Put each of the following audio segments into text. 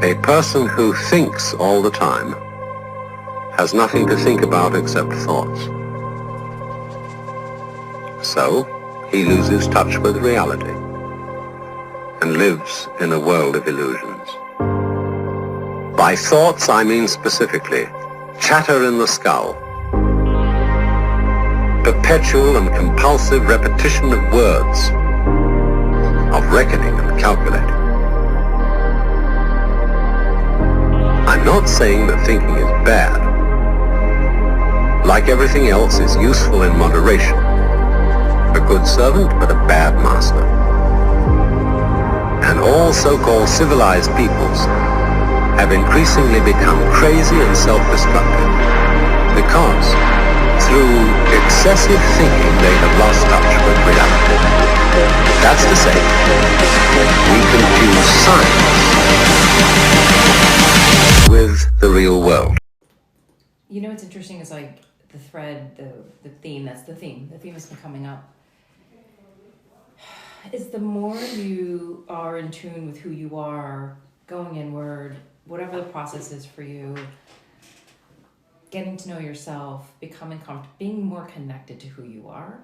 A person who thinks all the time has nothing to think about except thoughts. So, he loses touch with reality and lives in a world of illusions. By thoughts, I mean specifically chatter in the skull, perpetual and compulsive repetition of words, of reckoning and calculating. I'm not saying that thinking is bad. Like everything else, is useful in moderation. A good servant, but a bad master. And all so-called civilized peoples have increasingly become crazy and self-destructive because through excessive thinking they have lost touch with reality. That's to say, we confuse science with the real world. You know what's interesting is like the thread, the theme, that's the theme has been coming up, is the more you are in tune with who you are, going inward, whatever the process is for you, getting to know yourself, becoming comfortable, being more connected to who you are,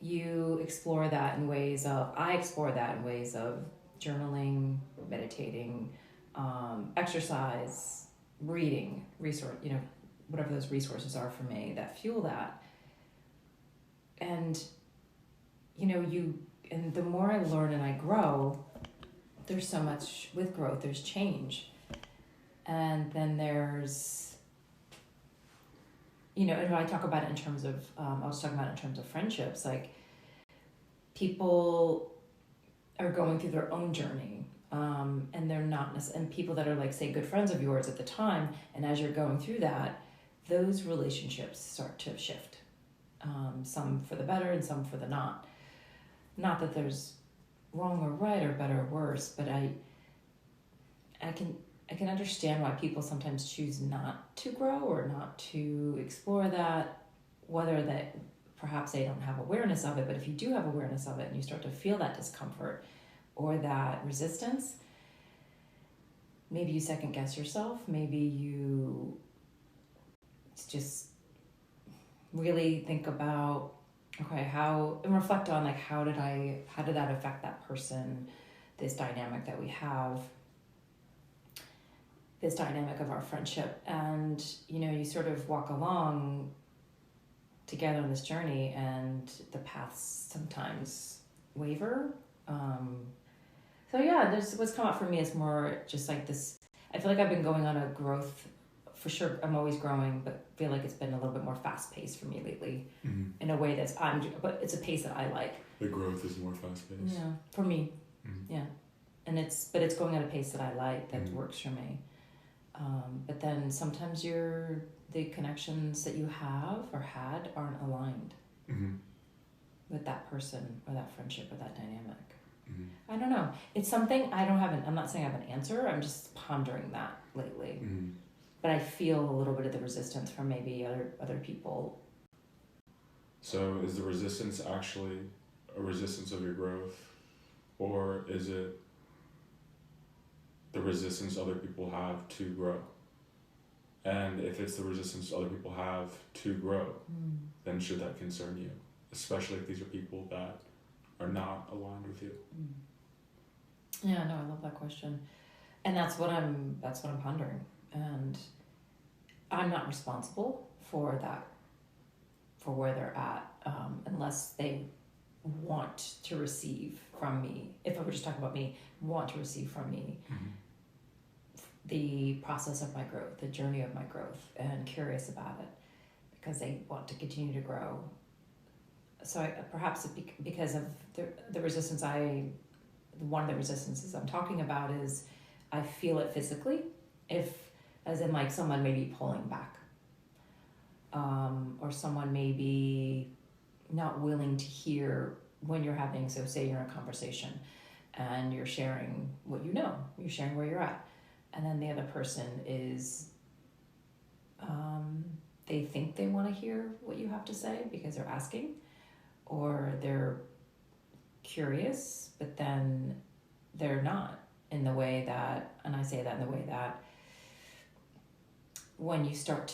you explore that in ways of, I explore that in ways of journaling, meditating, exercise, reading, resource, whatever those resources are for me that fuel that. And, and the more I learn and I grow, there's so much with growth, there's change. And then there's, and I talk about it in terms of, I was talking about it in terms of friendships, like people are going through their own journey. And they're not, and people that are like, say, good friends of yours at the time, and as you're going through that, those relationships start to shift. Some for the better and some for the not. Not that there's wrong or right or better or worse, but I can understand why people sometimes choose not to grow or not to explore that, whether that perhaps they don't have awareness of it, but if you do have awareness of it and you start to feel that discomfort or that resistance, maybe you second guess yourself, maybe you just really think about, okay, and reflect on like, how did that affect that person, this dynamic that we have, this dynamic of our friendship. And, you sort of walk along together on this journey and the paths sometimes waver. So yeah, what's come up for me is more just like this, I feel like I've been going on a growth, for sure, I'm always growing, but feel like it's been a little bit more fast-paced for me lately, in a way but it's a pace that I like. The growth is more fast-paced. Yeah, for me, yeah. And it's going at a pace that I like, that works for me. But then sometimes the connections that you have or had aren't aligned with that person or that friendship or that dynamic. I don't know. It's something I'm not saying I have an answer. I'm just pondering that lately. But I feel a little bit of the resistance from maybe other people. So is the resistance actually a resistance of your growth, or is it the resistance other people have to grow? And if it's the resistance other people have to grow, then should that concern you? Especially if these are people that are not aligned with you. Yeah, no, I love that question. And that's what I'm pondering. And I'm not responsible for that, for where they're at, unless they want to receive from me. If I were just talking about me, want to receive from me the process of my growth, the journey of my growth, and curious about it because they want to continue to grow. So perhaps because of the resistance, one of the resistances I'm talking about is I feel it physically, as in like someone may be pulling back, or someone may be not willing to hear when you're having, so say you're in a conversation and you're sharing what you're sharing where you're at, and then the other person is, they think they want to hear what you have to say because they're asking, or they're curious, but then they're not. in the way that, and I say that in the way that when you start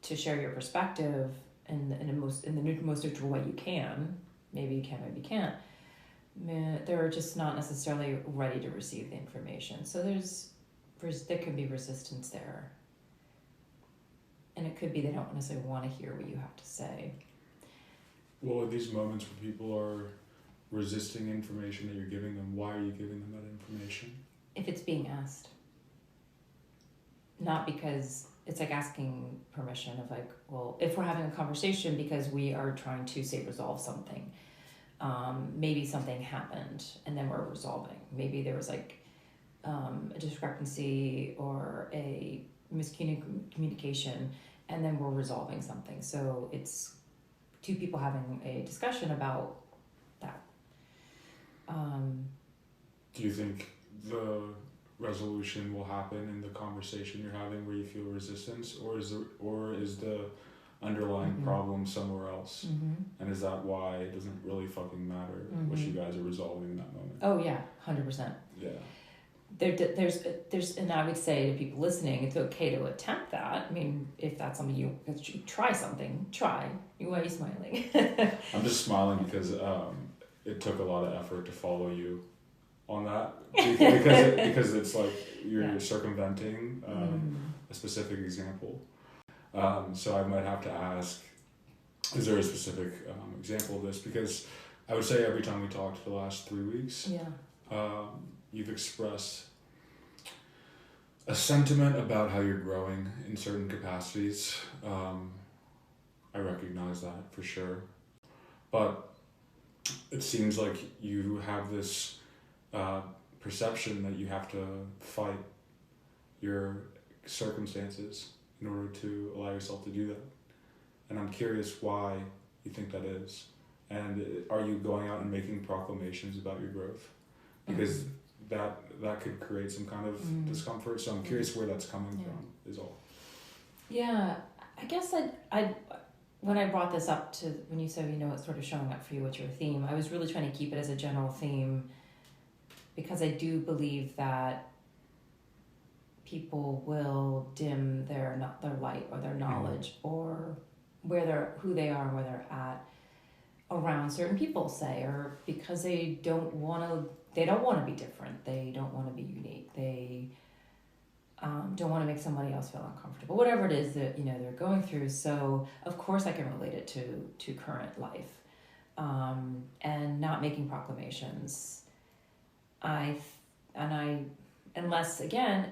to share your perspective in the most neutral way you can, maybe you can, maybe you can't, they're just not necessarily ready to receive the information. So there can be resistance there. And it could be they don't necessarily want to hear what you have to say. Well, at these moments where people are resisting information that you're giving them, why are you giving them that information? If it's being asked. Not because it's like asking permission of like, well, if we're having a conversation because we are trying to, say, resolve something, maybe something happened and then we're resolving. Maybe there was like a discrepancy or a miscommunication and then we're resolving something. So it's two people having a discussion about that. Do you think the resolution will happen in the conversation you're having where you feel resistance, or is the underlying problem somewhere else? And is that why it doesn't really fucking matter what you guys are resolving in that moment? Oh yeah, 100%. Yeah. There's, and I would say to people listening, it's okay to attempt that. I mean, if that's something you try something, try. Why are you smiling? I'm just smiling because it took a lot of effort to follow you on that because it's like you're circumventing a specific example. So I might have to ask, is there a specific example of this? Because I would say every time we talked for the last 3 weeks, you've expressed a sentiment about how you're growing in certain capacities. I recognize that for sure. But it seems like you have this perception that you have to fight your circumstances in order to allow yourself to do that. And I'm curious why you think that is. And are you going out and making proclamations about your growth? Because that could create some kind of discomfort. So I'm curious where that's coming from, is all. Yeah, I guess I when I brought this up to, when you said, it's sort of showing up for you, what's your theme, I was really trying to keep it as a general theme because I do believe that people will dim their light or their knowledge or who they are and where they're at around certain people, say, or because they don't want to be different, they don't want to be unique, they don't want to make somebody else feel uncomfortable, whatever it is that they're going through. So of course I can relate it to current life, and not making proclamations. Unless again,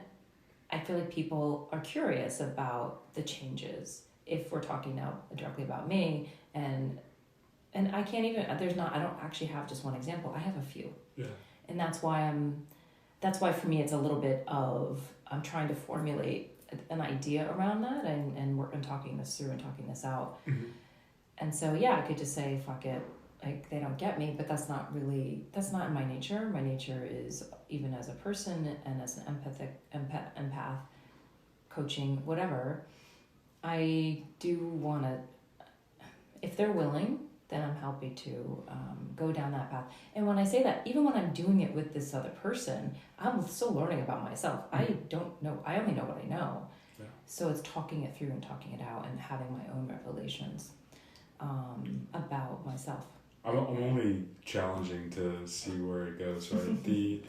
I feel like people are curious about the changes. If we're talking now directly about me, and I can't even, I don't actually have just one example. I have a few. Yeah. And that's why for me it's a little bit of, I'm trying to formulate an idea around that and work on talking this through and talking this out. And so I could just say, fuck it, like they don't get me, but that's not in my nature. My nature is, even as a person and as an empath, coaching, whatever, I do want to, if they're willing, then I'm happy to go down that path. And when I say that, even when I'm doing it with this other person, I'm still learning about myself. I don't know. I only know what I know. Yeah. So it's talking it through and talking it out and having my own revelations about myself. I'm only challenging to see where it goes, right? The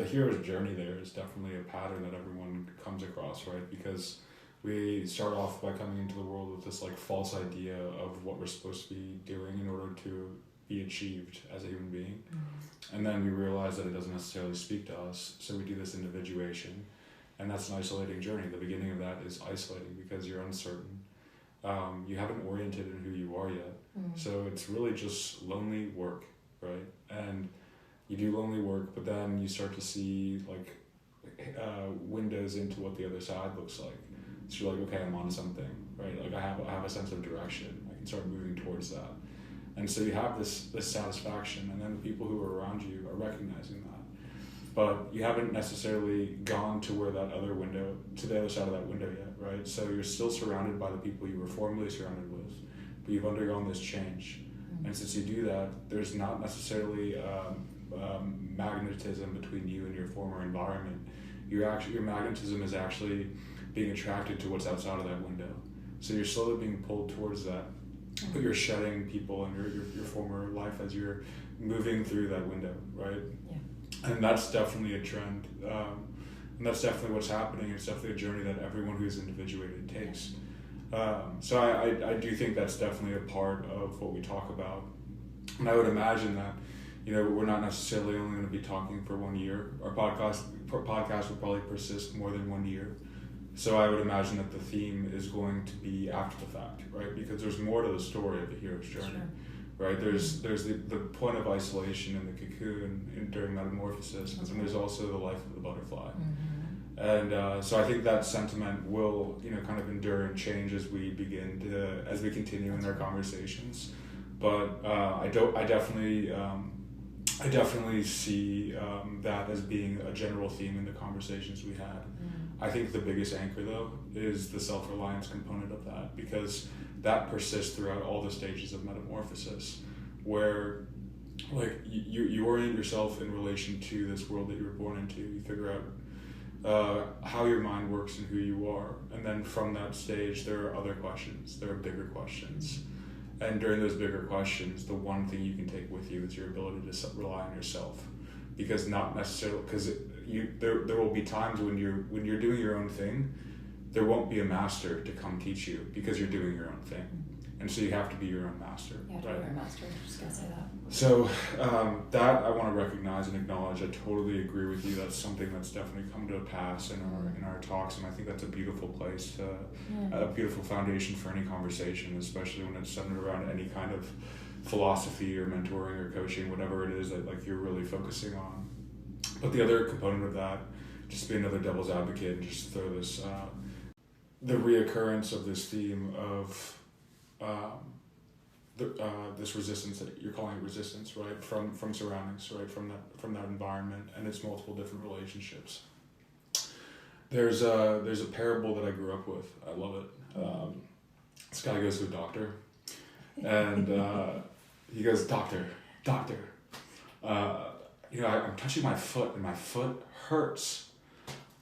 hero's journey there is definitely a pattern that everyone comes across, right? Because we start off by coming into the world with this like false idea of what we're supposed to be doing in order to be achieved as a human being. And then we realize that it doesn't necessarily speak to us, so we do this individuation, and that's an isolating journey. The beginning of that is isolating because you're uncertain. You haven't oriented in who you are yet. So it's really just lonely work, right? And you do lonely work, but then you start to see like windows into what the other side looks like. So you're like, okay, I'm on something, right? Like I have a sense of direction. I can start moving towards that. And so you have this satisfaction, and then the people who are around you are recognizing that. But you haven't necessarily gone to where that other window, to the other side of that window yet, right? So you're still surrounded by the people you were formerly surrounded with, but you've undergone this change. And since you do that, there's not necessarily magnetism between you and your former environment. Your magnetism is actually being attracted to what's outside of that window. So you're slowly being pulled towards that, but you're shedding people and your former life as you're moving through that window, right? Yeah. And that's definitely a trend. And that's definitely what's happening. It's definitely a journey that everyone who's individuated takes. So I do think that's definitely a part of what we talk about. And I would imagine that, we're not necessarily only going to be talking for 1 year. Our podcast will probably persist more than 1 year. So I would imagine that the theme is going to be after the fact, right? Because there's more to the story of the hero's journey, right? There's the point of isolation in the cocoon during metamorphosis, and then there's also the life of the butterfly. And so I think that sentiment will, kind of endure and change as we continue in our conversations. But I definitely see that as being a general theme in the conversations we had. I think the biggest anchor, though, is the self-reliance component of that, because that persists throughout all the stages of metamorphosis, where you orient yourself in relation to this world that you were born into. You figure out how your mind works and who you are, and then from that stage there are other questions, there are bigger questions. And during those bigger questions, the one thing you can take with you is your ability to rely on yourself, because there will be times when you're doing your own thing, there won't be a master to come teach you because you're doing your own thing, and so you have to be your own master. You have to be your own master. I'm just gonna say that. So that I want to recognize and acknowledge. I totally agree with you. That's something that's definitely come to pass in our talks, and I think that's a beautiful place a beautiful foundation for any conversation, especially when it's centered around any kind of philosophy or mentoring or coaching, whatever it is that you're really focusing on. But the other component of that, just to be another devil's advocate and just throw this, the reoccurrence of this theme of this resistance that you're calling it resistance, right? From surroundings, right? From that environment and its multiple different relationships. There's a parable that I grew up with. I love it. This guy goes to a doctor, and he goes, doctor. I'm touching my foot, and my foot hurts.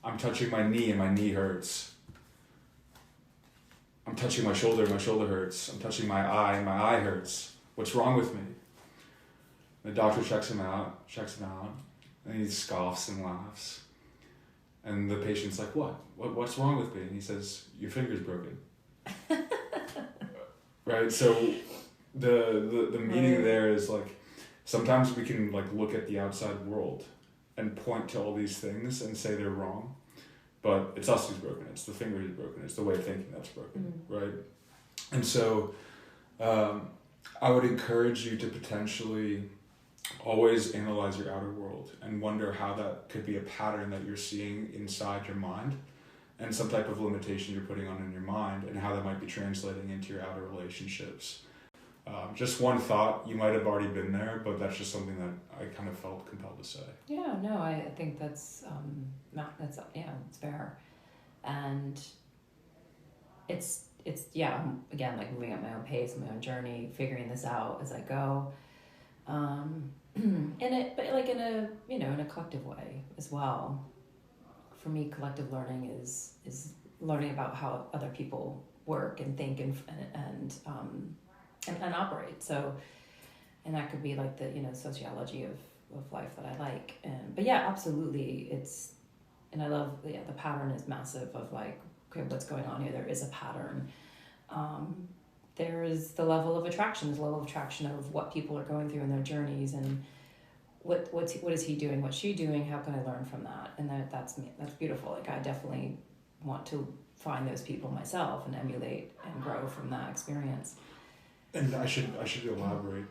I'm touching my knee, and my knee hurts. I'm touching my shoulder hurts. I'm touching my eye, and my eye hurts. What's wrong with me? The doctor checks him out, and he scoffs and laughs. And the patient's like, what's wrong with me? And he says, your finger's broken. Right? So the meaning there is sometimes we can look at the outside world and point to all these things and say they're wrong, but it's us who's broken. It's the finger who's broken. It's the way of thinking that's broken, right? And so I would encourage you to potentially always analyze your outer world and wonder how that could be a pattern that you're seeing inside your mind and some type of limitation you're putting on in your mind and how that might be translating into your outer relationships. Just one thought, you might have already been there, but that's just something that I kind of felt compelled to say. Yeah, no, I think that's it's fair, and it's again moving at my own pace, my own journey, figuring this out as I go, but in a collective way as well. For me, collective learning is learning about how other people work and think and operate. So, and that could be the sociology of life that I like. But yeah, absolutely, and I love the pattern is massive of okay, what's going on here? There is a pattern. There is the level of attraction. Of what people are going through in their journeys, and what is he doing? What's she doing? How can I learn from that? And that's me. That's beautiful. I definitely want to find those people myself and emulate and grow from that experience. And I should elaborate.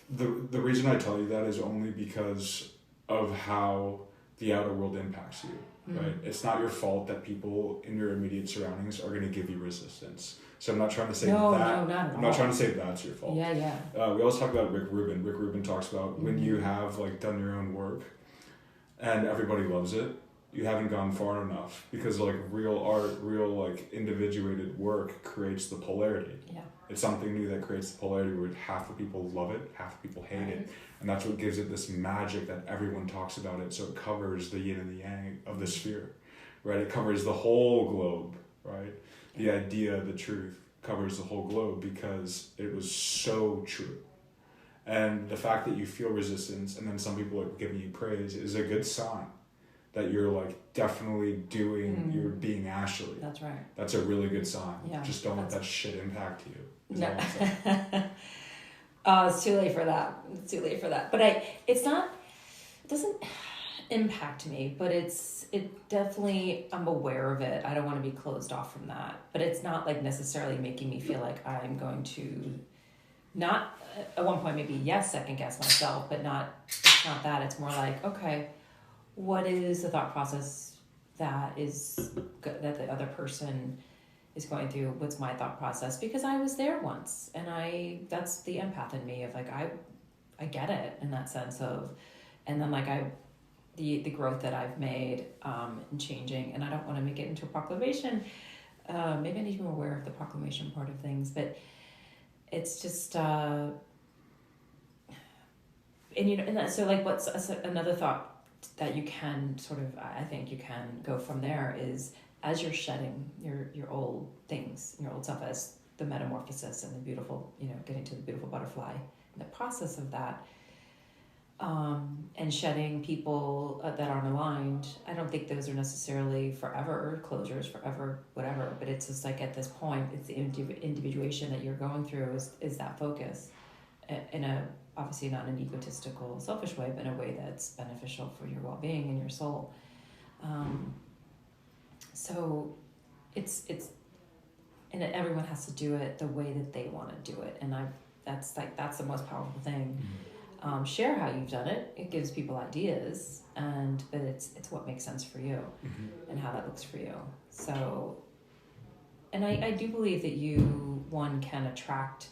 The reason I tell you that is only because of how the outer world impacts you, right? It's not your fault that people in your immediate surroundings are going to give you resistance. So I'm not trying to say I'm not trying to say that's your fault. Yeah. We always talk about Rick Rubin. Rick Rubin talks about when you have done your own work and everybody loves it, you haven't gone far enough, because like real art, real like individuated work creates the polarity. Yeah. It's something new that creates the polarity where half the people love it, half the people hate it. And that's what gives it this magic that everyone talks about it. So it covers the yin and the yang of the sphere, right? It covers the whole globe, right? The idea, the truth covers the whole globe because it was so true. And the fact that you feel resistance and then some people are giving you praise is a good sign that you're like definitely doing, you're being Ashley. That's right. That's a really good sign. Yeah, just don't let that shit impact you. No. Oh, it's too late for that. It's too late for that. But it doesn't impact me, but it definitely, I'm aware of it. I don't want to be closed off from that. But it's not like necessarily making me feel like I'm going to not, at one point maybe yes, second guess myself, but it's not that. It's more like, okay, what is the thought process that the other person is going through? What's my thought process? Because I was there once, and that's the empath in me of like, I get it in that sense of, and then like the growth that I've made in changing, and I don't want to make it into a proclamation. Maybe I need to be more aware of the proclamation part of things, but it's just, and so like what's another thought that you can sort of, I think you can go from there is, as you're shedding your old things, your old self, as the metamorphosis and the beautiful, getting to the beautiful butterfly, in the process of that, and shedding people that aren't aligned, I don't think those are necessarily forever closures, forever whatever, but it's just like at this point, it's the individuation that you're going through is that focus in a, obviously not in an egotistical, selfish way, but in a way that's beneficial for your well-being and your soul. So it's and everyone has to do it the way that they want to do it, and that's the most powerful thing. Share how you've done it. It gives people ideas, but it's what makes sense for you and how that looks for you. So, and I do believe that you can attract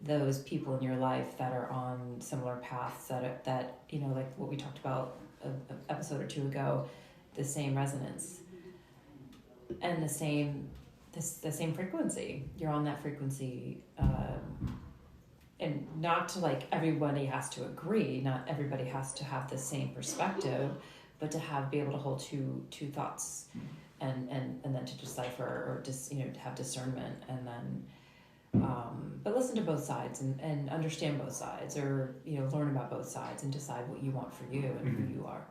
those people in your life that are on similar paths that like what we talked about an episode or two ago, the same resonance and the same frequency. You're on that frequency, and not to like everybody has to agree, not everybody has to have the same perspective, but to be able to hold two thoughts and then to decipher or just to have discernment, and then but listen to both sides and understand both sides, or learn about both sides and decide what you want for you and who you are.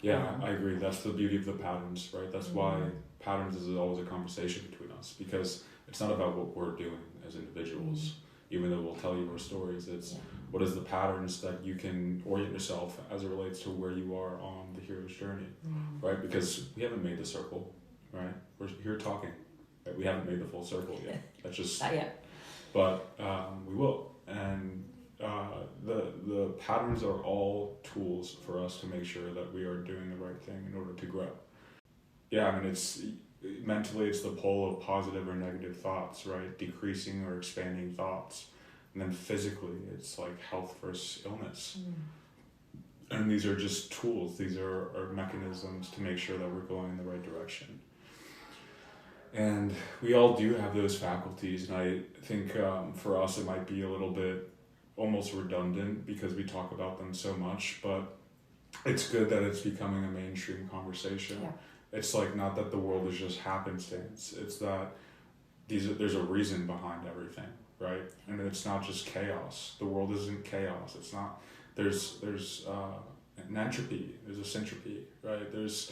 Yeah, I agree. That's the beauty of the patterns, right? That's why patterns is always a conversation between us, because it's not about what we're doing as individuals, even though we'll tell you our stories. It's what is the patterns that you can orient yourself as it relates to where you are on the hero's journey, right? Because we haven't made the circle, right? We're here talking. Right? We haven't made the full circle yet. That's just not yet. But we will, and the patterns are all tools for us to make sure that we are doing the right thing in order to grow. Yeah, I mean, it's mentally it's the pole of positive or negative thoughts, right? Decreasing or expanding thoughts, and then physically it's like health versus illness. And these are just tools. These are mechanisms to make sure that we're going in the right direction. And we all do have those faculties, and I think for us it might be a little bit almost redundant because we talk about them so much, but it's good that it's becoming a mainstream conversation. Yeah. It's like not that the world is just happenstance, it's that there's a reason behind everything, right? And it's not just chaos. The world isn't chaos. It's not, there's an entropy, there's a syntropy, right? There's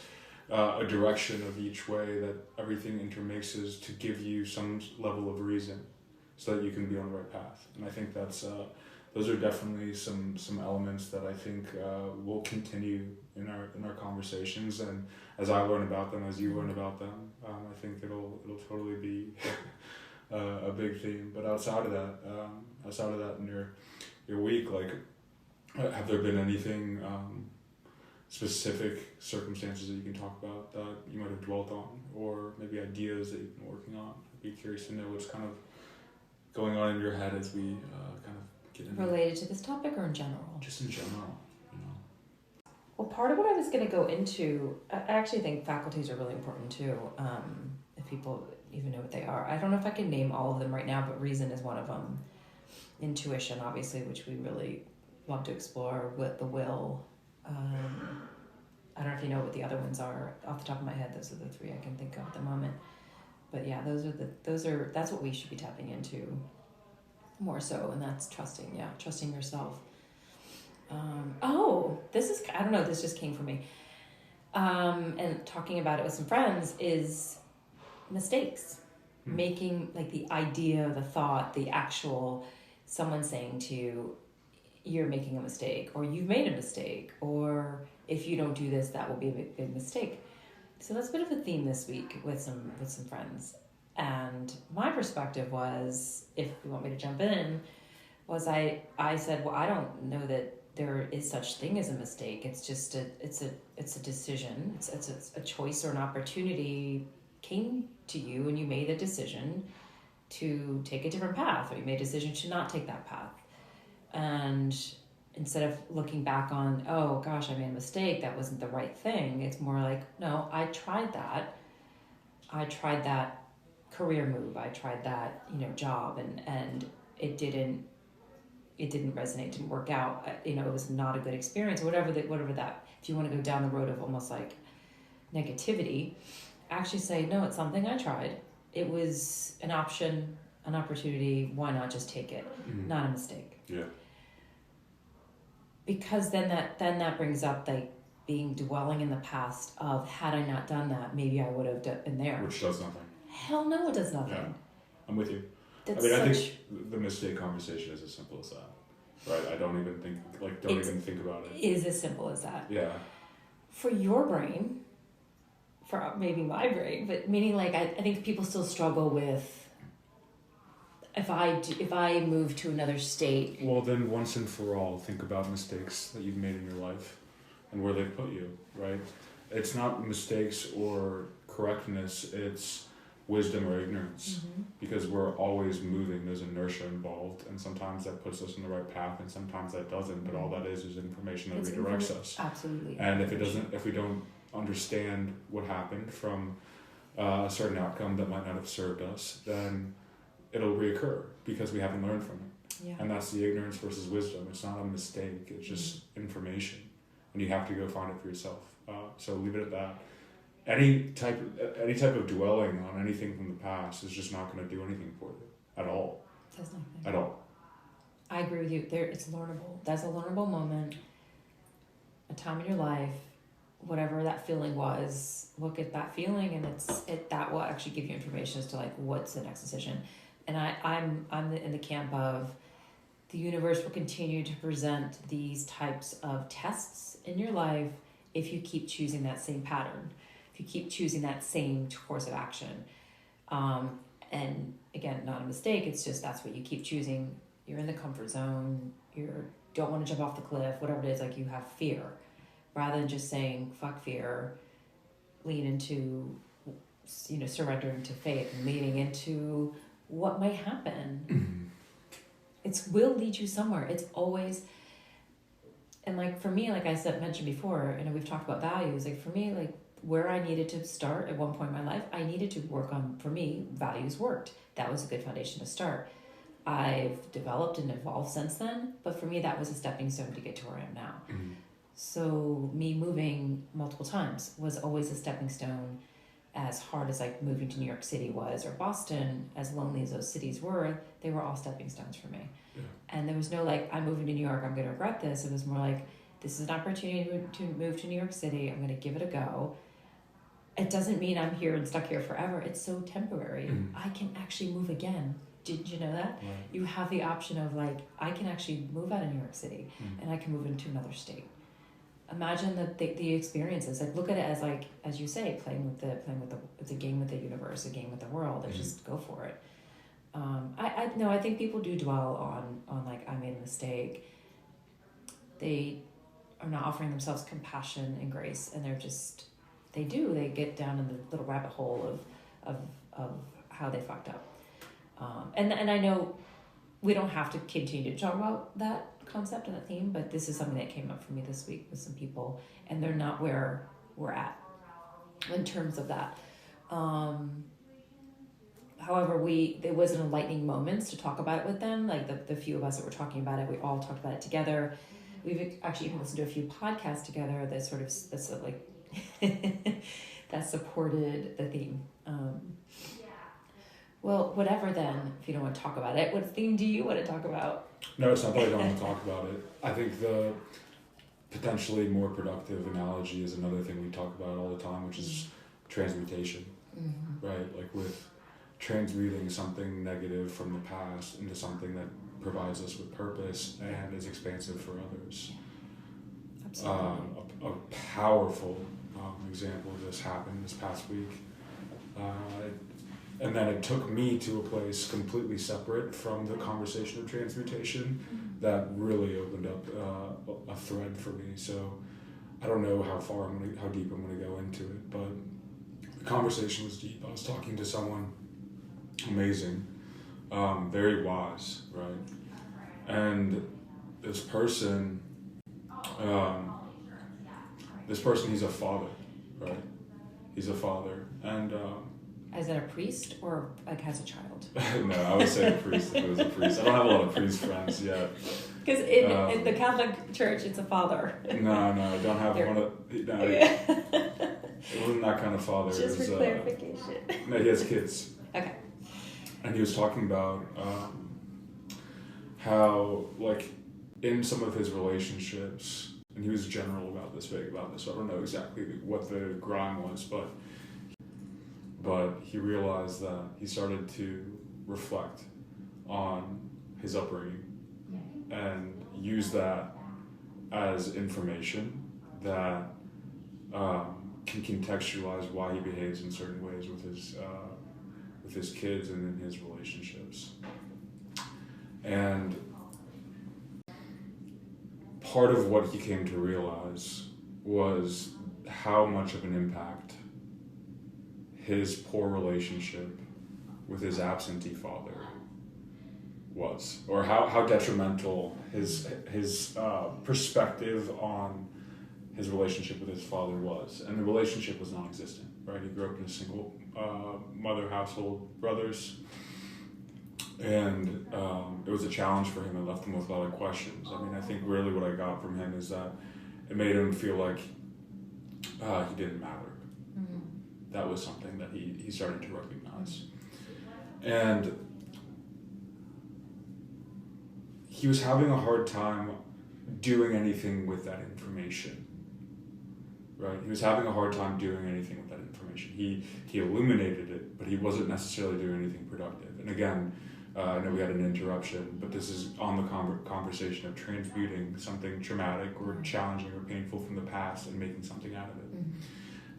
a direction of each way that everything intermixes to give you some level of reason so that you can be on the right path. And I think that's those are definitely some elements that I think will continue in our conversations, and as I learn about them, as you learn about them, I think it'll totally be a big theme. But outside of that in your week, like, have there been anything specific circumstances that you can talk about that you might have dwelt on, or maybe ideas that you've been working on? I'd be curious to know what's kind of going on in your head as we kind of get into related to this topic, or in general? Just in general, Well, part of what I was going to go into, I actually think faculties are really important too. If people even know what they are. I don't know if I can name all of them right now, but reason is one of them. Intuition, obviously, which we really love to explore. With the will. I don't know if you know what the other ones are off the top of my head. Those are the three I can think of at the moment. But yeah, that's what we should be tapping into more so, and that's trusting yourself. I don't know, this just came for me. And talking about it with some friends is mistakes. Making, like, the idea, the thought, the actual, someone saying to you, you're making a mistake, or you've made a mistake, or if you don't do this, that will be a big mistake. So that's a bit of a theme this week with some friends. And my perspective was, if you want me to jump in, was I said, well, I don't know that there is such thing as a mistake. It's just it's a decision. It's a choice or an opportunity came to you, and you made a decision to take a different path, or you made a decision to not take that path. And instead of looking back on, oh gosh, I made a mistake, that wasn't the right thing, it's more like, no, I tried that career move, I tried that, job, and it didn't resonate, didn't work out, it was not a good experience, whatever that, if you want to go down the road of almost like negativity, actually say, no, it's something I tried, it was an option, an opportunity, why not just take it? Not a mistake. Yeah. Because then that brings up, like, dwelling in the past of, had I not done that, maybe I would have been there. Which does nothing. Hell no, it does nothing. Yeah, I'm with you. I think the mistake conversation is as simple as that, right? I don't even think, even think about it. It is as simple as that. Yeah. For your brain, for maybe my brain, but meaning, like, I think people still struggle with, if I move to another state. Well, then once and for all, think about mistakes that you've made in your life and where they've put you, right? It's not mistakes or correctness, it's wisdom or ignorance. Because we're always moving, there's inertia involved, and sometimes that puts us in the right path and sometimes that doesn't, but all that is information that redirects us. Absolutely. And if we don't understand what happened from a certain outcome that might not have served us, then it'll reoccur because we haven't learned from it. Yeah. And that's the ignorance versus wisdom. It's not a mistake, it's just information. And you have to go find it for yourself. So leave it at that. Any type of dwelling on anything from the past is just not going to do anything for you at all. It does nothing. At all. I agree with you. It's learnable. That's a learnable moment, a time in your life, whatever that feeling was. Look at that feeling, and that will actually give you information as to, like, what's the next decision. And I'm in the camp of, the universe will continue to present these types of tests in your life if you keep choosing that same pattern, if you keep choosing that same course of action. And again, not a mistake, it's just that's what you keep choosing. You're in the comfort zone, you don't want to jump off the cliff, whatever it is, like, you have fear. Rather than just saying, fuck fear, lean into, surrendering to faith and leaning into what might happen. It will lead you somewhere. It's always, and, like, for me, like I mentioned before, we've talked about values. Like, for me, like, where I needed to start at one point in my life, I needed to work on, for me, values worked. That was a good foundation to start. I've developed and evolved since then, but for me, that was a stepping stone to get to where I am now. So me moving multiple times was always a stepping stone. As hard as, like, moving to New York City was, or Boston, as lonely as those cities were, they were all stepping stones for me. Yeah. And there was no, like, I'm moving to New York, I'm going to regret this. It was more like, this is an opportunity to move to New York City, I'm going to give it a go. It doesn't mean I'm here and stuck here forever. It's so temporary. I can actually move again. Did you know that? Right. You have the option of, like, I can actually move out of New York City and I can move into another state. Imagine the experiences. Like, look at it as, like, as you say, playing with the game with the universe, a game with the world, and just go for it. I think people do dwell on like, I made a mistake. They are not offering themselves compassion and grace, and they get down in the little rabbit hole of how they fucked up. And I know we don't have to continue to talk about that concept and that theme, but this is something that came up for me this week with some people, and they're not where we're at in terms of that. However, there was an enlightening moments to talk about it with them. Like the few of us that were talking about it, we all talked about it together. We've actually even listened to a few podcasts together that sort of that supported the theme. Well, whatever then, if you don't want to talk about it, what theme do you want to talk about? No, it's not that I don't want to talk about it. I think the potentially more productive analogy is another thing we talk about all the time, which is transmutation, right? Like with transmuting something negative from the past into something that provides us with purpose and is expansive for others. Absolutely. A powerful example of this happened this past week. And then it took me to a place completely separate from the conversation of transmutation that really opened up a thread for me. So I don't know how deep I'm gonna go into it, but the conversation was deep. I was talking to someone amazing, very wise, right? And this person, he's a father, right? He's a father, and As in a priest or like as a child? no, I would say a priest if it was a priest. I don't have a lot of priest friends yet. Because in the Catholic Church, it's a father. No, I don't have one of. No, it wasn't that kind of father. Just it was, for clarification. No, he has kids. Okay. And he was talking about how, like, in some of his relationships, and he was general about this, vague about this, so I don't know exactly what the grime was, but he realized that he started to reflect on his upbringing and use that as information that can contextualize why he behaves in certain ways with his kids and in his relationships. And part of what he came to realize was how much of an impact his poor relationship with his absentee father was, or how detrimental his perspective on his relationship with his father was. And the relationship was non-existent, right? He grew up in a single mother household, brothers, and it was a challenge for him. It left him with a lot of questions. I mean, I think really what I got from him is that it made him feel like he didn't matter. That was something that he started to recognize. And he was having a hard time doing anything with that information, right? He was having a hard time doing anything with that information. He illuminated it, but he wasn't necessarily doing anything productive. And again, I know we had an interruption, but this is on the conversation of transmuting something traumatic or challenging or painful from the past and making something out of it.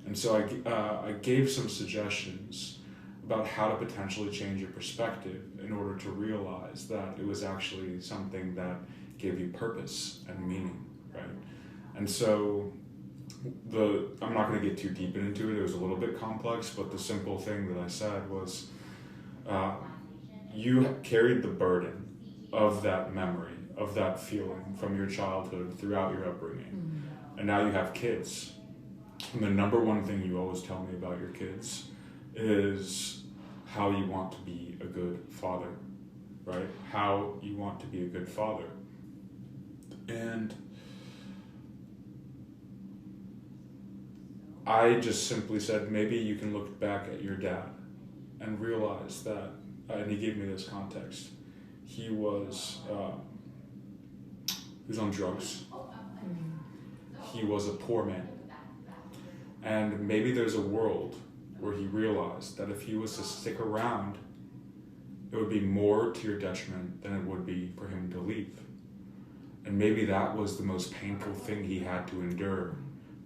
And so I gave some suggestions about how to potentially change your perspective in order to realize that it was actually something that gave you purpose and meaning, right? And so I'm not going to get too deep into it. It was a little bit complex, but the simple thing that I said was, you carried the burden of that memory, of that feeling from your childhood throughout your upbringing. And now you have kids. And the number one thing you always tell me about your kids is how you want to be a good father, right? How you want to be a good father. And I just simply said, maybe you can look back at your dad and realize that, and he gave me this context, he was on drugs. He was a poor man. And maybe there's a world where he realized that if he was to stick around, it would be more to your detriment than it would be for him to leave. And maybe that was the most painful thing he had to endure.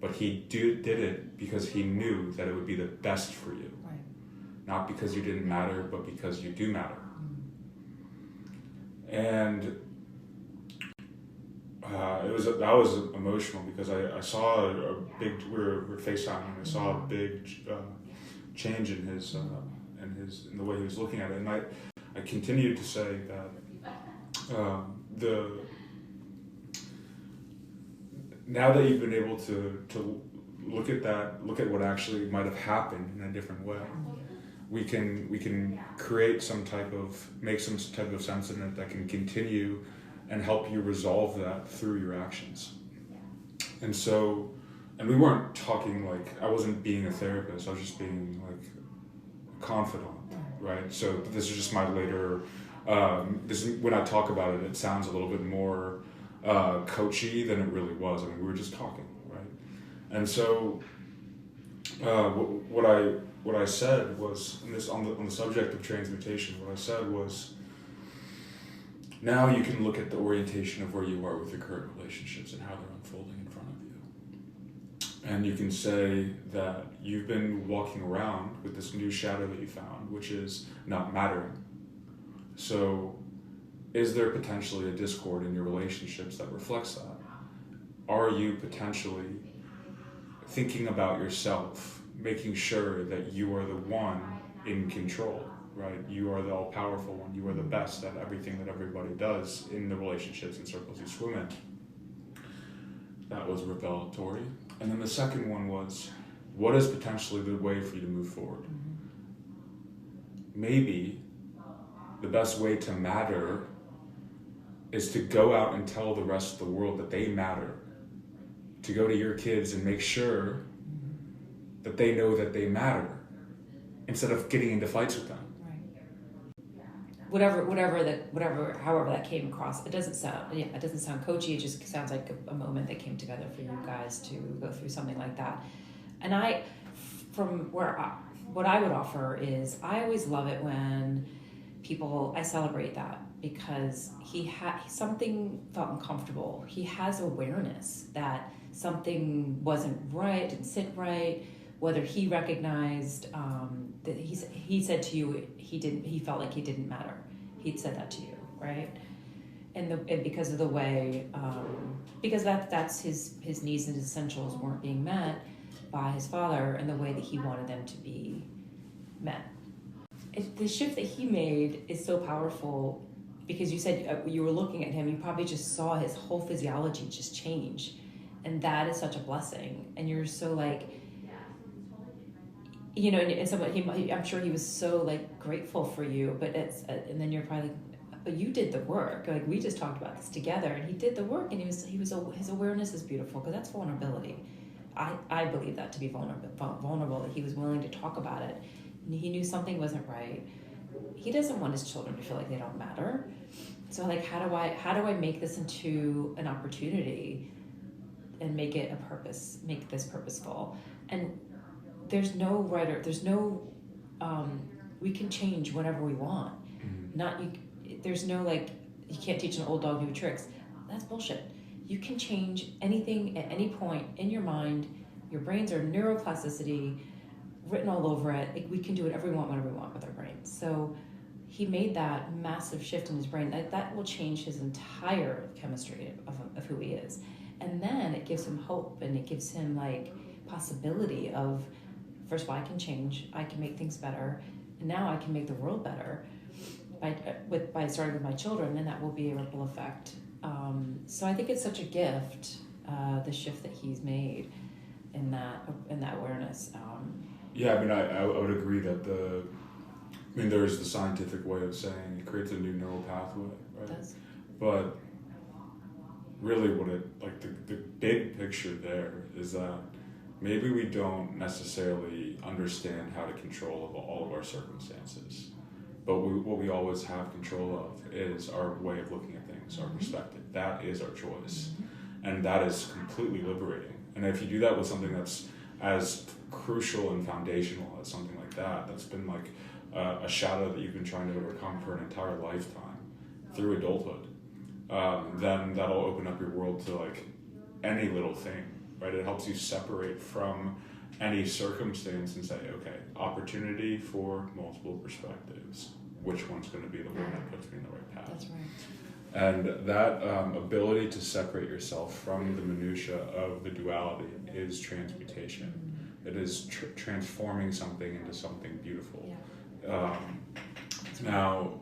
But he did it because he knew that it would be the best for you. Right. Not because you didn't matter, but because you do matter. And that was emotional because I saw a big, we were FaceTiming, I saw a big change in his in the way he was looking at it, and I continued to say that Now that you've been able to look at what actually might have happened in a different way, we can create make some type of sense in it that can continue and help you resolve that through your actions. And so, and we weren't talking I wasn't being a therapist, I was just being a confidant, right? So this is just my later, when I talk about it, it sounds a little bit more coachy than it really was. I mean, we were just talking, right? And so what I said was, on the subject of transmutation, what I said was, now you can look at the orientation of where you are with your current relationships and how they're unfolding in front of you. And you can say that you've been walking around with this new shadow that you found, which is not mattering. So is there potentially a discord in your relationships that reflects that? Are you potentially thinking about yourself, making sure that you are the one in control, right? You are the all-powerful one. You are the best at everything that everybody does in the relationships and circles you swim in. That was revelatory. And then the second one was, what is potentially the way for you to move forward? Maybe the best way to matter is to go out and tell the rest of the world that they matter. To go to your kids and make sure that they know that they matter, instead of getting into fights with them. However that came across, it doesn't sound coachy. It just sounds like a moment that came together for you guys to go through something like that. And what I would offer is, I always love it when I celebrate that, because something felt uncomfortable. He has awareness that something wasn't right, didn't sit right. Whether he recognized that he said to you he felt like he didn't matter. He'd said that to you, right? And because of the way, because that's his needs and his essentials weren't being met by his father in the way that he wanted them to be met. The shift that he made is so powerful, because you said you were looking at him, you probably just saw his whole physiology just change, and that is such a blessing. And you're so and somebody, I'm sure he was so grateful for you, but and then you're probably but you did the work. We just talked about this together, and he did the work, and his awareness is beautiful, because that's vulnerability. I believe that to be vulnerable, that he was willing to talk about it, and he knew something wasn't right. He doesn't want his children to feel like they don't matter. So how do I make this into an opportunity and make it make this purposeful? And there's no right or there's no we can change whenever we want. There's no you can't teach an old dog new tricks. That's bullshit. You can change anything at any point in your mind. Your brains are neuroplasticity written all over it. We can do whatever we want whenever we want with our brains. So he made that massive shift in his brain. That will change his entire chemistry of who he is. And then it gives him hope, and it gives him possibility of, first of all, I can change, I can make things better, and now I can make the world better by starting with my children, and that will be a ripple effect. So I think it's such a gift, the shift that he's made in that awareness. Yeah, I would agree that there's the scientific way of saying it creates a new neural pathway, right? It does. But really the big picture there is that maybe we don't necessarily understand how to control all of our circumstances, but what we always have control of is our way of looking at things, our perspective. That is our choice, and that is completely liberating. And if you do that with something that's as crucial and foundational as something like that, that's been a shadow that you've been trying to overcome for an entire lifetime through adulthood, then that'll open up your world to any little thing, right? It helps you separate from any circumstance and say, okay, opportunity for multiple perspectives. Which one's going to be the one that puts me in the right path? That's right. And that ability to separate yourself from the minutia of the duality is transmutation. It is transforming something into something beautiful. Yeah. Now,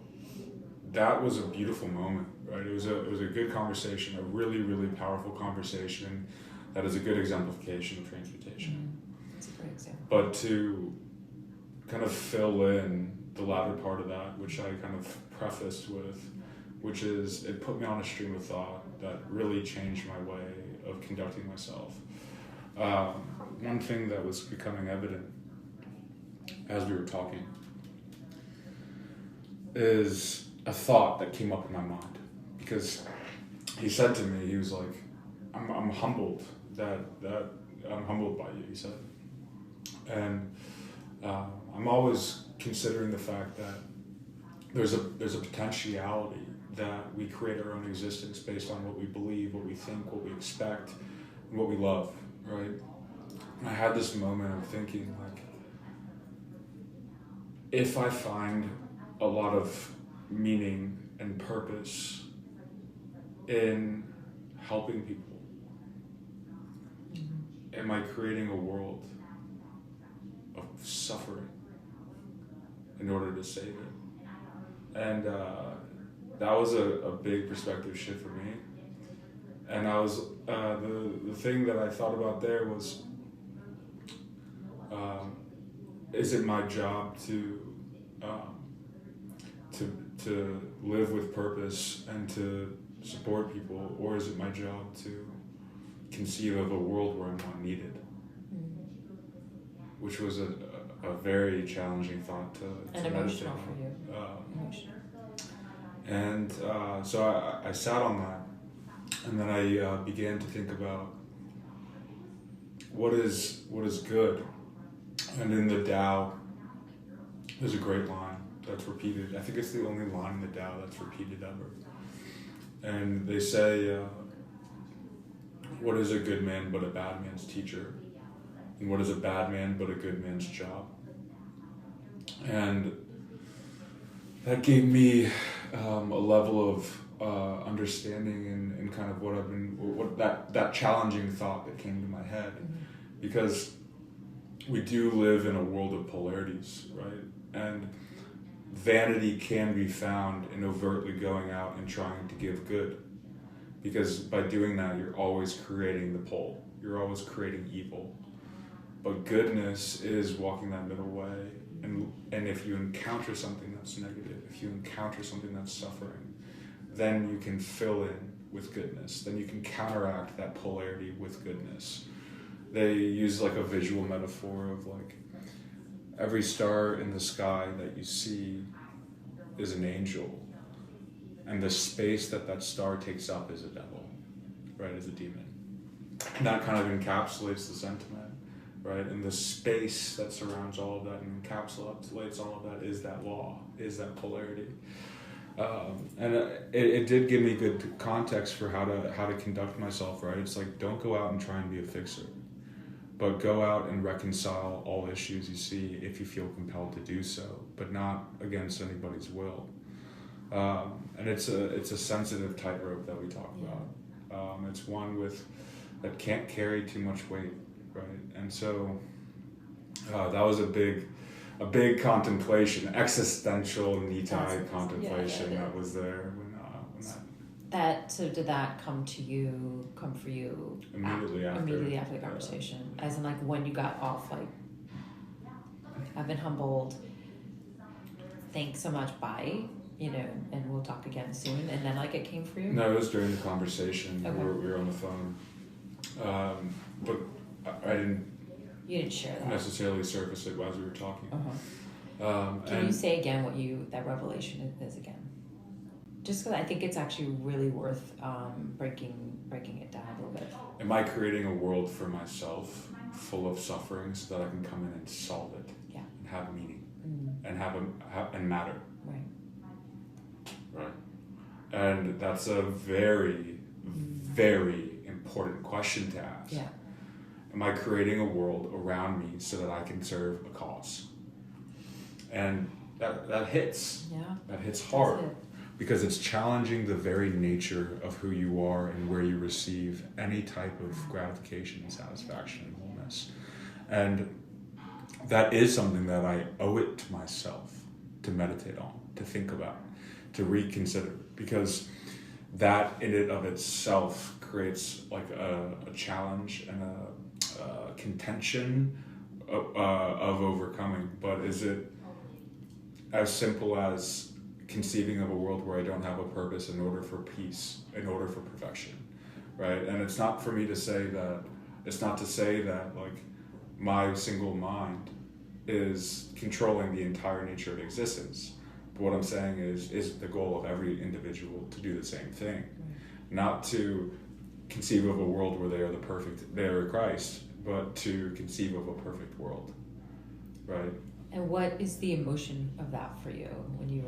that was a beautiful moment, right? It was a good conversation, a really, really powerful conversation that is a good exemplification of transmutation. That's a great example. But to kind of fill in the latter part of that, which I kind of prefaced with, which is it put me on a stream of thought that really changed my way of conducting myself. One thing that was becoming evident as we were talking is a thought that came up in my mind, because he said to me, he was like, I'm humbled that I'm humbled by you, he said. And I'm always considering the fact that there's a potentiality that we create our own existence based on what we believe, what we think, what we expect, and what we love, right? And I had this moment of thinking, like, if I find a lot of meaning and purpose in helping people, am I creating a world of suffering in order to save it? And that was a big perspective shift for me. And I was the thing that I thought about there was, is it my job to live with purpose and to support people, or is it my job to conceive of a world where I'm not needed? Which was a very challenging thought to and emotional meditate for you. And so I sat on that, and then I began to think about what is good. And in the Tao, there's a great line that's repeated. I think it's the only line in the Tao that's repeated ever. And they say, what is a good man but a bad man's teacher? And what is a bad man but a good man's job? And that gave me a level of understanding and kind of what that challenging thought that came to my head. Because we do live in a world of polarities, right? And vanity can be found in overtly going out and trying to give good. Because by doing that, you're always creating the pole. You're always creating evil. But goodness is walking that middle way. And if you encounter something that's negative, if you encounter something that's suffering, then you can fill in with goodness. Then you can counteract that polarity with goodness. They use like a visual metaphor of like every star in the sky that you see is an angel, and the space that star takes up is a devil, right, is a demon. And that kind of encapsulates the sentiment, right? And the space that surrounds all of that and encapsulates all of that is that law, is that polarity. And it did give me good context for how to conduct myself, right? It's like, don't go out and try and be a fixer, but go out and reconcile all issues you see if you feel compelled to do so, but not against anybody's will. And it's a sensitive tightrope that we talk about. It's one that can't carry too much weight, right? And so that was a big contemplation, existential Nitai contemplation that was there when that. So did that come for you immediately after the conversation? As in, like, when you got off, like, I've been humbled, thanks so much, bye, and we'll talk again soon, and then, like, it came for you? No, it was during the conversation. Okay. We were on the phone, but I didn't. You didn't share that necessarily surface it as we were talking. Can you say again what that revelation is again? Just because I think it's actually really worth breaking it down a little bit. Am I creating a world for myself full of suffering so that I can come in and solve it? Yeah. And have meaning and and matter. Right. And that's a very, very important question to ask. Yeah. Am I creating a world around me so that I can serve a cause? And that hits. Yeah. That hits hard. Because it's challenging the very nature of who you are and where you receive any type of gratification and satisfaction and wholeness. And that is something that I owe it to myself to meditate on, to think about, to reconsider, because that in it of itself creates like a challenge and a contention of overcoming. But is it as simple as conceiving of a world where I don't have a purpose in order for peace, in order for perfection, right? And it's not for me to say that, it's not to say that like my single mind is controlling the entire nature of existence. But what I'm saying is the goal of every individual to do the same thing, not to conceive of a world where they are Christ, but to conceive of a perfect world, right? And what is the emotion of that for you when you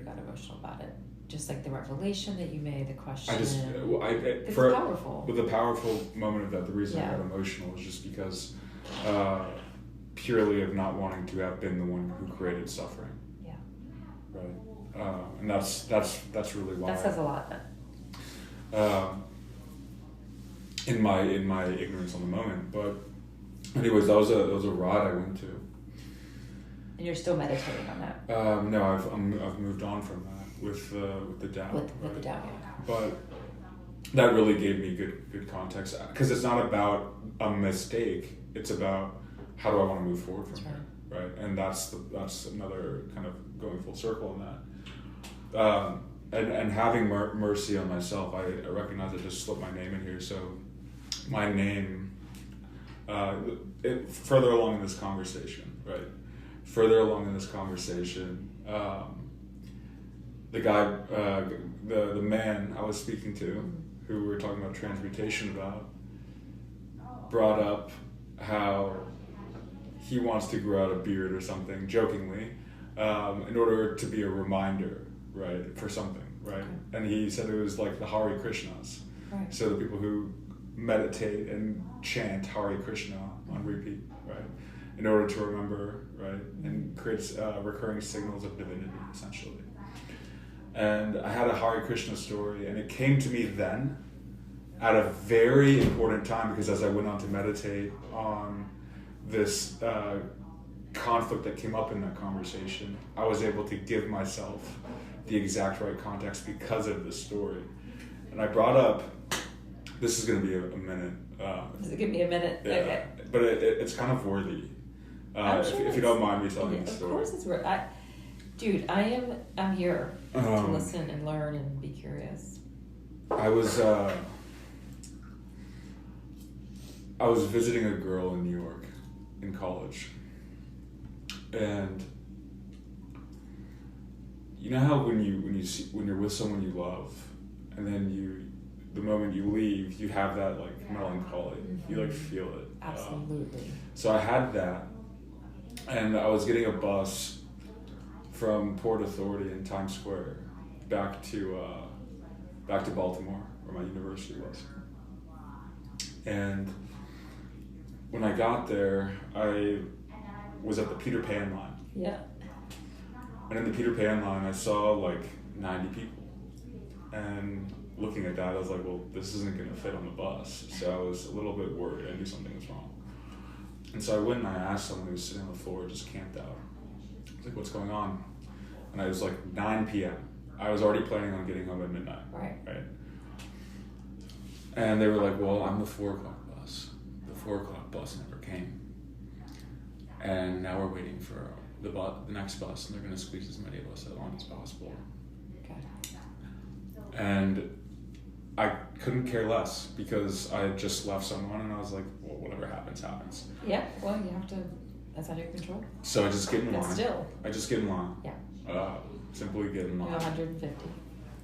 got emotional about it? Just like the revelation that you made, the question. It's powerful. With the powerful moment of that, the reason I got emotional is just because purely of not wanting to have been the one who created suffering. Yeah. Right. And that's really why. That says a lot then. In my ignorance on the moment, but anyways, that was a ride I went to. And you're still meditating on that? No, I've moved on from that with the Tao. With the Tao, yeah. But that really gave me good context, because it's not about a mistake. It's about how do I want to move forward from here, right? And that's another kind of going full circle in that. And having mercy on myself, I recognize I just slipped my name in here. So my name, further along in this conversation, right? Further along in this conversation, the guy, the man I was speaking to, who we were talking about transmutation about, brought up how he wants to grow out a beard or something, jokingly, in order to be a reminder, right, for something, right? And he said it was like the Hare Krishnas. Right. So the people who meditate and chant Hare Krishna on repeat, right, in order to remember, right, and creates recurring signals of divinity, essentially. And I had a Hare Krishna story, and it came to me then at a very important time, because as I went on to meditate on this conflict that came up in that conversation, I was able to give myself the exact right context because of this story. And I brought up, this is going to be a minute. Does it give me a minute? Yeah, okay. But it's kind of worthy. If you don't mind me telling the story. Of course it's worth. Dude, I'm here to listen and learn and be curious. I was visiting a girl in New York in college, and you know how when you're with someone you love, and then the moment you leave, you have that like melancholy. Mm-hmm. You like feel it. Absolutely. So I had that, and I was getting a bus from Port Authority in Times Square back to Baltimore, where my university was. And when I got there, I was at the Peter Pan line. Yeah. And in the Peter Pan line, I saw like 90 people. And looking at that, I was like, well, this isn't going to fit on the bus. So I was a little bit worried. I knew something was wrong. And so I went and I asked someone who was sitting on the floor, just camped out. I was like, what's going on? And it was like 9 p.m. I was already planning on getting home at midnight. Right. And they were like, well, I'm the 4 o'clock bus. The 4 o'clock bus never came. And now we're waiting for the next bus, and they're going to squeeze as many of us on as possible. Okay. And I couldn't care less, because I had just left someone, and I was like, well, whatever happens, happens. Yeah, well, you have to, that's under your control. So I just get in line. But still. I just get in line. Yeah. Simply get in line. 150.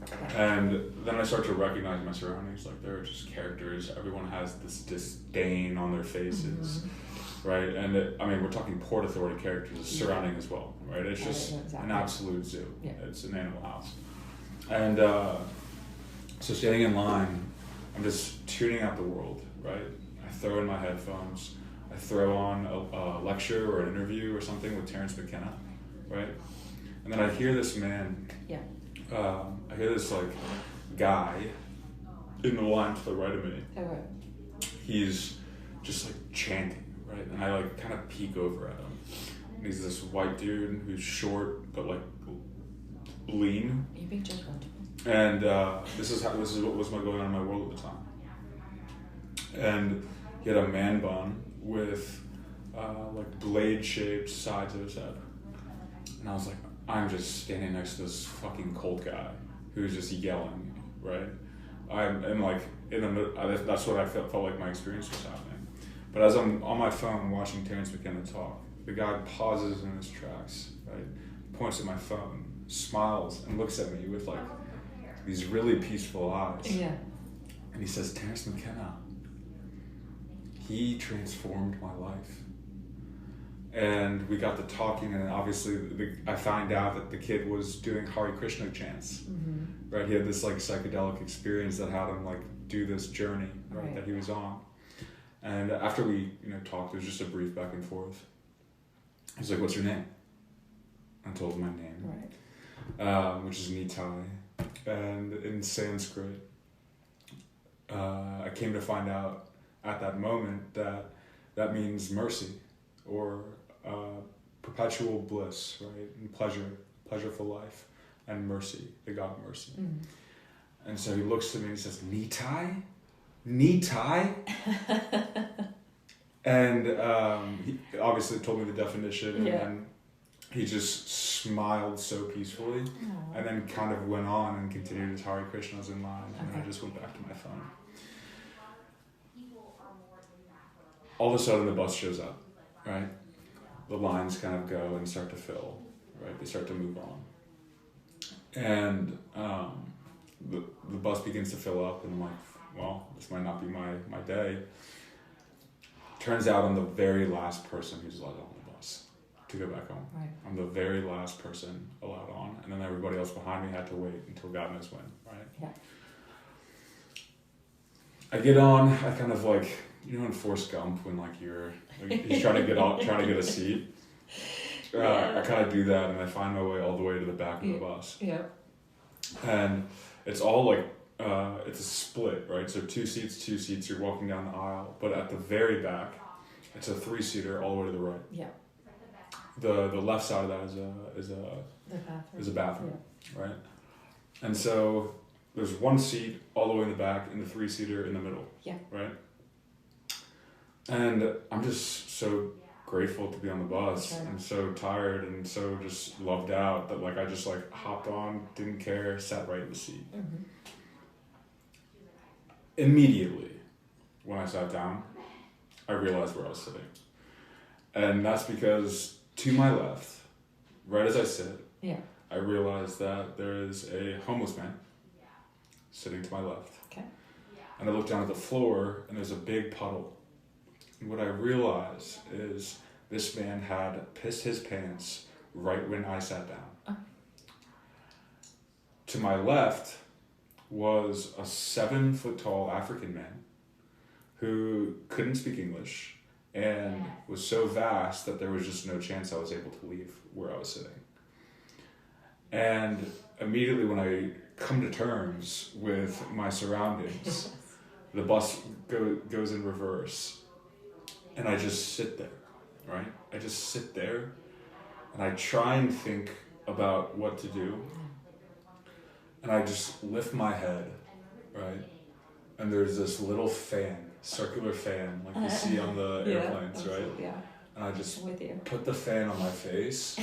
Okay. And then I start to recognize my surroundings, like they're just characters. Everyone has this disdain on their faces, mm-hmm. right? And we're talking Port Authority characters surrounding as well, right? It's just an absolute zoo. Yeah. It's an animal house. And so standing in line, I'm just tuning out the world, right? I throw in my headphones. I throw on a lecture or an interview or something with Terrence McKenna, right? And then I hear this man. Yeah. I hear this like guy in the line to the right of me. Okay. He's just like chanting, right? And I like kind of peek over at him. And he's this white dude who's short but like lean. You're being judgmental. And this is what was going on in my world at the time. And he had a man bun with like blade-shaped sides of his head. And I was like, I'm just standing next to this fucking cold guy who's just yelling, right? I'm like in the middle. That's what I felt like my experience was happening. But as I'm on my phone watching Terrence McKenna talk, the guy pauses in his tracks, right? Points at my phone, smiles, and looks at me with like these really peaceful eyes. Yeah. And he says, Terrence McKenna, he transformed my life. And we got to talking, and obviously I find out that the kid was doing Hare Krishna chants, right? He had this like psychedelic experience that had him like do this journey, right, that he was on. And after we, talked, there was just a brief back and forth. He's like, "What's your name?" I told him my name, right, which is Nitai, and in Sanskrit, I came to find out at that moment that means mercy, or perpetual bliss, right, and pleasureful life, and mercy, the God of mercy. And so he looks at me and he says, Nitai? And he obviously told me the definition, and he just smiled so peacefully. Aww. And then kind of went on and continued his Hare Krishnas in line, and I just went back to my phone. All of a sudden the bus shows up, right? The lines kind of go and start to fill, right? They start to move on. And the bus begins to fill up, and I'm like, well, this might not be my day. Turns out I'm the very last person who's allowed on the bus to go back home. Right. I'm the very last person allowed on, and then everybody else behind me had to wait until God knows when, right? Yeah. I get on, I kind of like, in Forrest Gump when he's trying to get a seat. I kind of do that, and I find my way all the way to the back of the bus. Yeah. And it's all like it's a split, right? So two seats. You're walking down the aisle, but at the very back, it's a 3-seater all the way to the right. Yeah. The left side of that is a bathroom, right? And so there's one seat all the way in the back, and the 3-seater in the middle. Yeah. Right. And I'm just so grateful to be on the bus. Right. I'm so tired and so just loved out that I just hopped on, didn't care, sat right in the seat. Mm-hmm. Immediately, when I sat down, I realized where I was sitting. And that's because to my left, right as I sit, I realized that there is a homeless man sitting to my left. Okay. And I look down at the floor, and there's a big puddle. And what I realized is this man had pissed his pants right when I sat down. Oh. To my left was a 7-foot-tall African man who couldn't speak English and was so vast that there was just no chance I was able to leave where I was sitting. And immediately when I come to terms with my surroundings, the bus goes in reverse, and I just sit there, right? I just sit there, and I try and think about what to do, and I just lift my head, right? And there's this little fan, circular fan, like you see on the airplanes, right? Yeah. And I just put the fan on my face,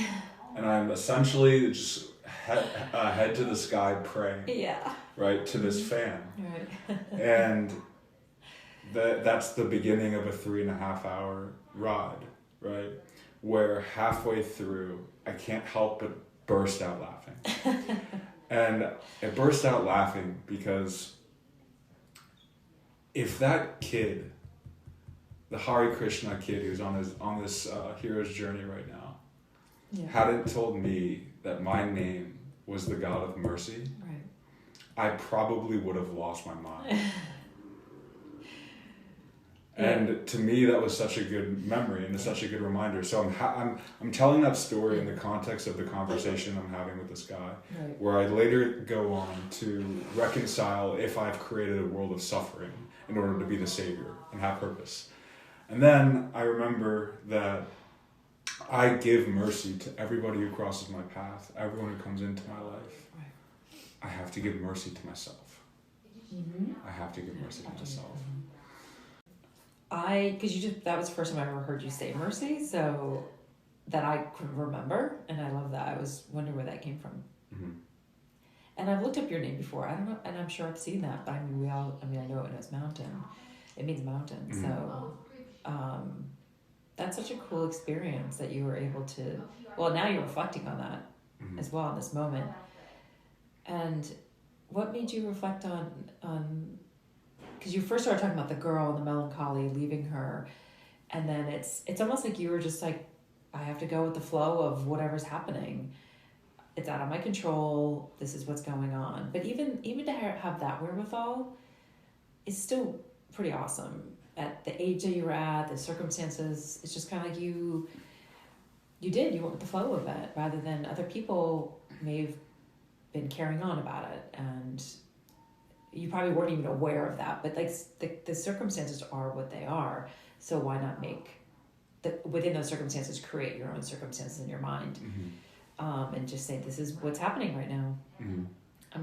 and I'm essentially just head to the sky praying, right, to this fan. Right. And that's the beginning of a 3.5-hour ride, right? Where halfway through, I can't help but burst out laughing. And I burst out laughing because if that kid, the Hare Krishna kid who's on this hero's journey right now, hadn't told me that my name was the God of mercy, right, I probably would have lost my mind. And to me, that was such a good memory and such a good reminder. So I'm telling that story in the context of the conversation I'm having with this guy, right, where I later go on to reconcile if I've created a world of suffering in order to be the savior and have purpose. And then I remember that I give mercy to everybody who crosses my path, everyone who comes into my life. Right. I have to give mercy to myself. Mm-hmm. I have to give mercy to myself. That was the first time I ever heard you say mercy, so that I could remember, and I love that. I was wondering where that came from. Mm-hmm. And I've looked up your name before. I don't know, and I'm sure I've seen that. But I know it as mountain. It means mountain. Mm-hmm. So, that's such a cool experience that you were able to. Well, now you're reflecting on that Mm-hmm. as well in this moment. And what made you reflect on? Because you first started talking about the girl and the melancholy leaving her, and then it's almost like you were just like, I have to go with the flow of whatever's happening. It's out of my control. This is what's going on. But even to have that wherewithal is still pretty awesome. At the age that you were at, the circumstances, it's just kind of like you went with the flow of it, rather than other people may have been carrying on about it, and you probably weren't even aware of that. But like the circumstances are what they are. So why not within those circumstances, create your own circumstances in your mind, Mm-hmm. and just say, this is what's happening right now. Mm-hmm.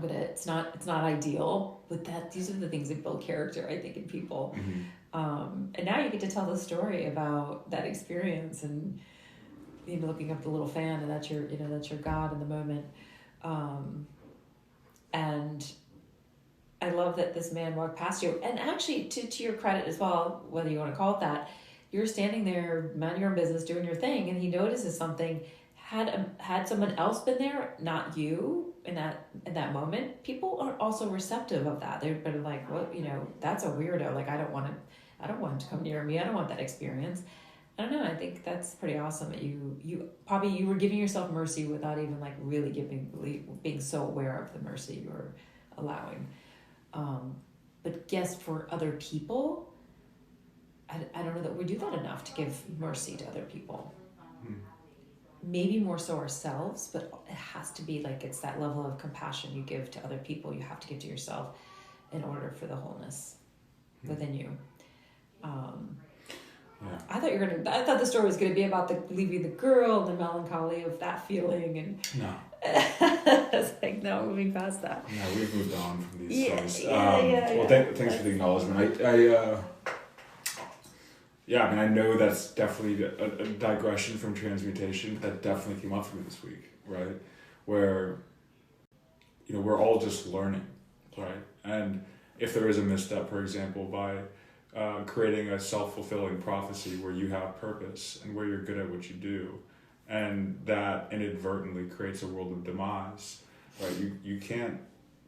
It's not ideal, but these are the things that build character, I think, in people. Mm-hmm. And now you get to tell the story about that experience, and looking up the little fan, and that's your God in the moment. And I love that this man walked past you, and actually, to your credit as well, whether you want to call it that, you're standing there, minding your own business, doing your thing, and he notices something. Had someone else been there, not you, in that moment, people are also receptive of that. They're better like, well, that's a weirdo. Like, I don't want him to come near me. I don't want that experience. I don't know. I think that's pretty awesome that you were giving yourself mercy without even like really being so aware of the mercy you were allowing. But yes, for other people, I don't know that we do that enough to give mercy to other people. Maybe more so ourselves, but it has to be like, it's that level of compassion you give to other people, you have to give to yourself in order for the wholeness within you. Yeah. I thought the story was gonna be about leaving the girl and the melancholy of that feeling, and No. it's like, no, moving past that. No, we've moved on from these stories. Yeah. Thanks for the acknowledgement. I know that's definitely a digression from transmutation, but that definitely came up for me this week, right? Where, we're all just learning, right? And if there is a misstep, for example, by creating a self-fulfilling prophecy where you have purpose and where you're good at what you do, and that inadvertently creates a world of demise, right? You can't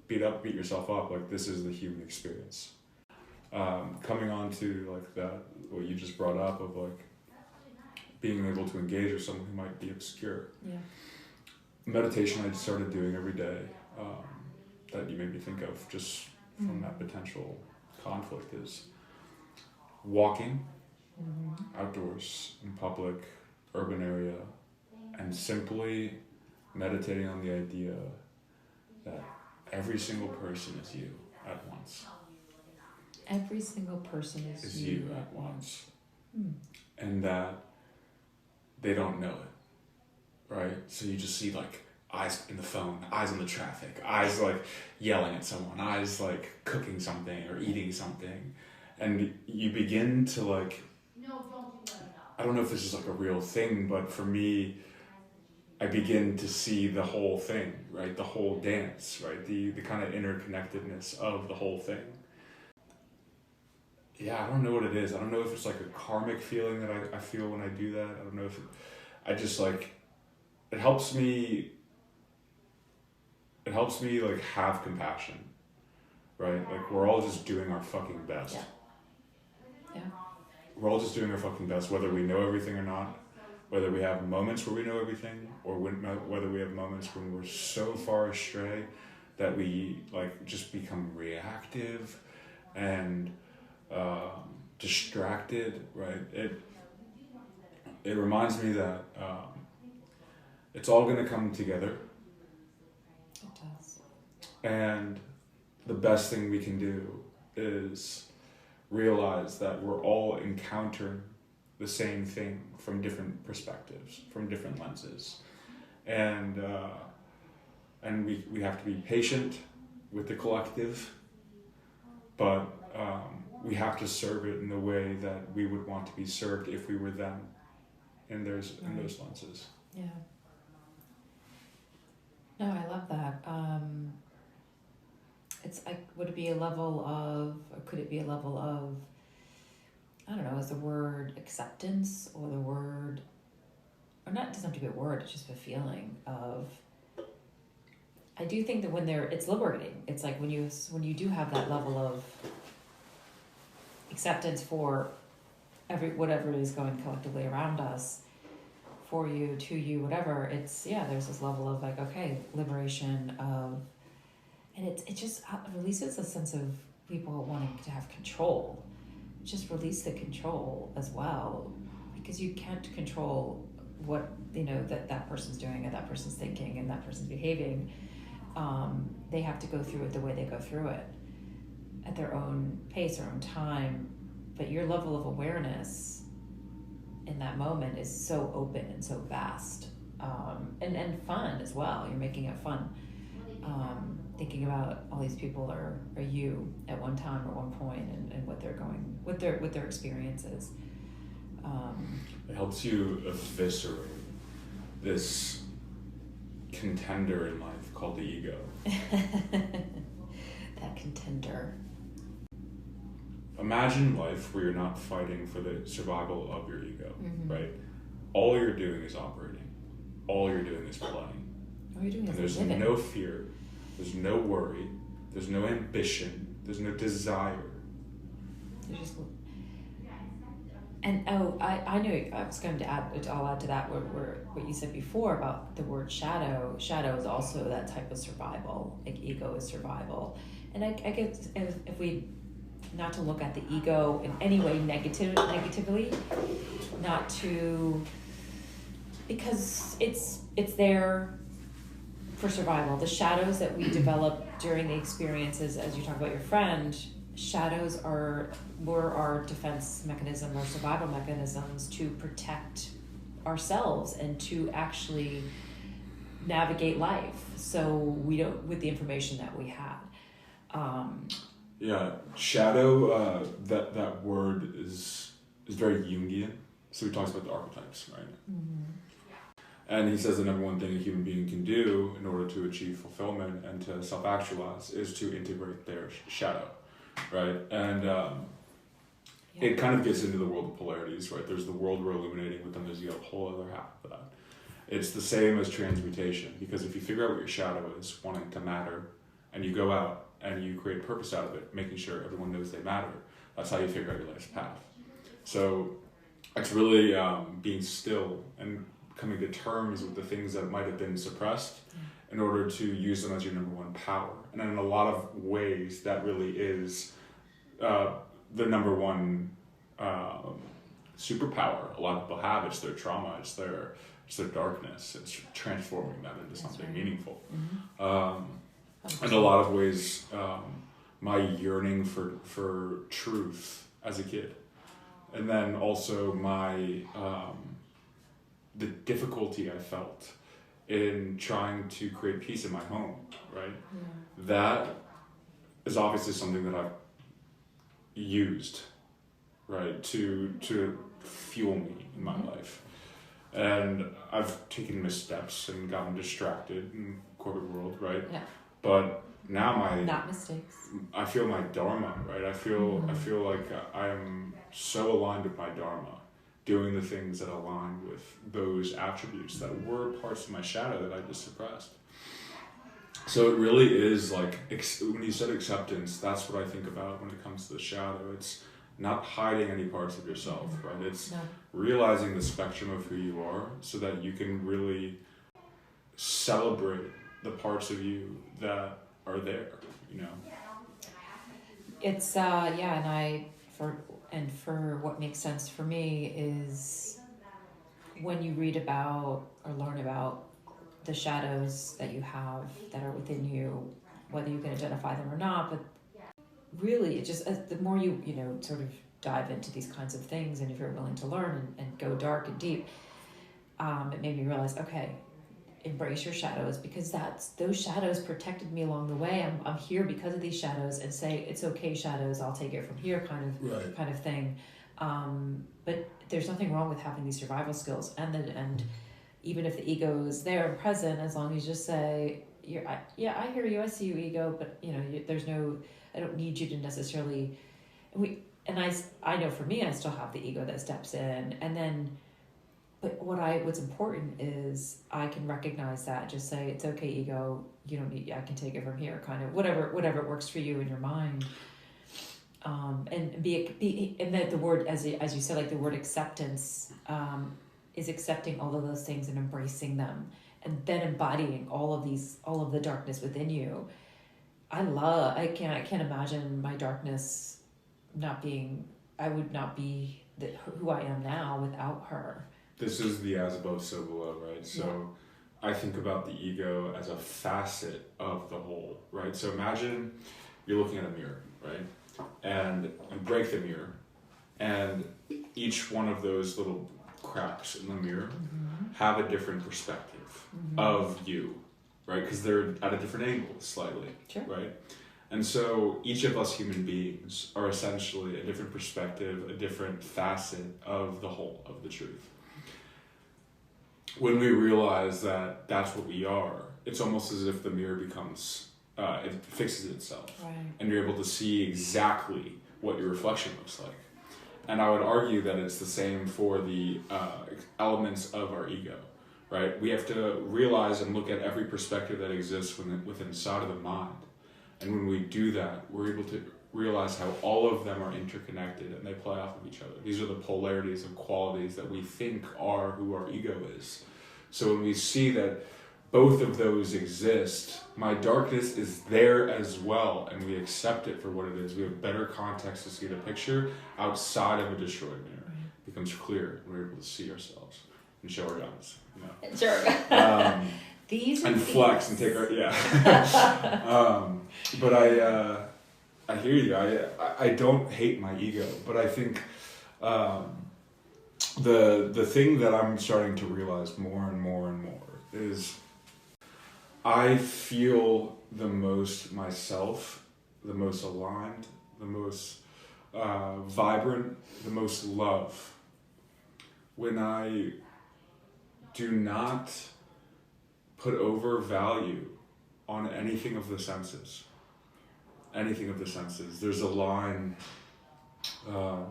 beat yourself up. Like, this is the human experience. Coming on to like that, what you just brought up of like being able to engage with someone who might be obscure. Yeah. Meditation I started doing every day, that you made me think of just from that potential conflict is walking outdoors in public, urban area, and simply meditating on the idea that every single person is you at once. Every single person is you at once. And that they don't know it, right? So you just see like eyes in the phone, eyes on the traffic, eyes like yelling at someone, eyes like cooking something or eating something. And you begin to like, I don't know if this is like a real thing, but for me, I begin to see the whole thing, right? The whole dance, right? The kind of interconnectedness of the whole thing. Yeah, I don't know what it is. I don't know if it's like a karmic feeling that I feel when I do that. I don't know if I just like, it helps me like have compassion, right? Like, we're all just doing our fucking best. Yeah. We're all just doing our fucking best, whether we know everything or not, whether we have moments where we know everything, or whether we have moments when we're so far astray that we like just become reactive and distracted, right? It reminds me that it's all going to come together. It does. And the best thing we can do is realize that we're all encountering the same thing from different perspectives, from different lenses. And we have to be patient with the collective, but we have to serve it in the way that we would want to be served if we were them in those lenses. Yeah. No, I love that. It's like, would it be a level of, or could it be a level of, I don't know, is the word acceptance or the word, or not, it doesn't have to be a word, it's just a feeling of, I do think that when it's liberating. It's like when you do have that level of acceptance for whatever is going collectively around us, for you, to you, whatever, it's, there's this level of like, okay, liberation of, and it just releases a sense of people wanting to have control. Just release the control as well, because you can't control what, that person's doing and that person's thinking and that person's behaving. They have to go through it the way they go through it, at their own pace, their own time. But your level of awareness in that moment is so open and so vast, and fun as well. You're making it fun, thinking about all these people are you at one time or one point, and what they're going, what their experience is. It helps you eviscerate this contender in life called the ego. That contender. Imagine life where you're not fighting for the survival of your ego, right? All you're doing is operating. All you're doing is playing. All you're doing and is there's living. no fear, there's no worry, there's no ambition, there's no desire. You're just, and I knew I was going to add. I'll add to that what you said before about the word shadow. Shadow is also that type of survival. Like ego is survival, and I guess if we, not to look at the ego in any way negatively, not to, because it's there for survival. The shadows that we develop during the experiences, as you talk about your friend, shadows were our defense mechanism or survival mechanisms to protect ourselves and to actually navigate life. So we don't, with the information that we had. Shadow, that word is very Jungian. So he talks about the archetypes, right? Mm-hmm. And he says the number one thing a human being can do in order to achieve fulfillment and to self-actualize is to integrate their shadow, right? And it kind of gets into the world of polarities, right? There's the world we're illuminating, but then there's the whole other half of that. It's the same as transmutation, because if you figure out what your shadow is, wanting to matter, and you go out and you create purpose out of it, making sure everyone knows they matter, that's how you figure out your life's path. So it's really being still and coming to terms with the things that might have been suppressed in order to use them as your number one power. And in a lot of ways, that really is the number one superpower a lot of people have. It's their trauma, it's their darkness, it's transforming that into something meaningful. Mm-hmm. In a lot of ways, my yearning for truth as a kid, and then also my the difficulty I felt in trying to create peace in my home, right? Yeah. That is obviously something that I've used, right, to fuel me in my life. And I've taken missteps and gotten distracted in the corporate world, right? Yeah. But now not mistakes. I feel my dharma, right? I feel like I am so aligned with my dharma, doing the things that align with those attributes that were parts of my shadow that I just suppressed. So it really is like, when you said acceptance, that's what I think about when it comes to the shadow. It's not hiding any parts of yourself, right? It's realizing the spectrum of who you are so that you can really celebrate the parts of you that are there, you know? It's, and for what makes sense for me is when you read about or learn about the shadows that you have that are within you, whether you can identify them or not, but really, it just, the more you sort of dive into these kinds of things, and if you're willing to learn and go dark and deep, it made me realize, okay, embrace your shadows, because those shadows protected me along the way. I'm here because of these shadows, and say, it's okay, shadows, I'll take it from here, kind of thing. But there's nothing wrong with having these survival skills, and even if the ego is there and present, as long as you just say, I hear you, I see you, ego, but there's no, I don't need you to necessarily. I know for me, I still have the ego that steps in, and then, but what's important is I can recognize that, just say, it's okay, ego, you don't need, I can take it from here, kind of, whatever works for you in your mind. And that the word, as you said, like the word acceptance, is accepting all of those things and embracing them, and then embodying all of the darkness within you. I can't imagine my darkness I would not be who I am now without her. This is the as above, so below, right? So yeah. I think about the ego as a facet of the whole, right? So imagine you're looking at a mirror, right? And you break the mirror, and each one of those little cracks in the mirror have a different perspective of you, right? Because they're at a different angle slightly, sure. Right? And so each of us human beings are essentially a different perspective, a different facet of the whole, of the truth. When we realize that that's what we are, it's almost as if the mirror becomes, it fixes itself. Right. And you're able to see exactly what your reflection looks like. And I would argue that it's the same for the elements of our ego, right? We have to realize and look at every perspective that exists within inside of the mind. And when we do that, we're able to realize how all of them are interconnected and they play off of each other. These are the polarities and qualities that we think are who our ego is. So when we see that both of those exist, my darkness is there as well, and we accept it for what it is. We have better context to see the picture outside of a destroyed mirror. It becomes clear, and we're able to see ourselves and show our guns. Sure. These and flex and take our but I hear you. I don't hate my ego, but I think the thing that I'm starting to realize more and more and more is I feel the most myself, the most aligned, the most vibrant, the most love when I do not put over value on anything of the senses. Anything of the senses. There's a line, I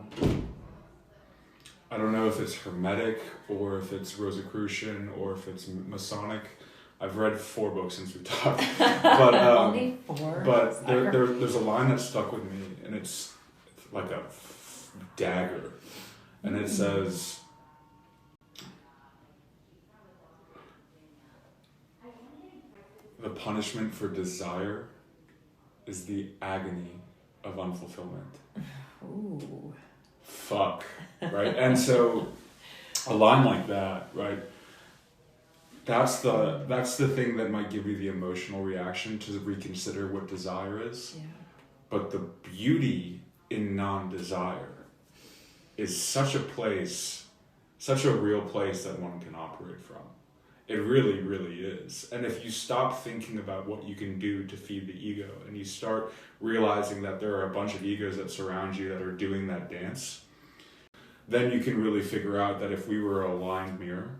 don't know if it's Hermetic or if it's Rosicrucian or if it's Masonic. I've read 4 books since we talked. But, only 4? But there's a line that stuck with me, and it's like a dagger. And it says, the punishment for desire is the agony of unfulfillment. Ooh. Fuck, right? And so a line like that, right? That's the thing that might give you the emotional reaction to reconsider what desire is. Yeah. But the beauty in non-desire is such a place, such a real place that one can operate from. It really, really is. And if you stop thinking about what you can do to feed the ego, and you start realizing that there are a bunch of egos that surround you that are doing that dance, then you can really figure out that if we were a aligned mirror,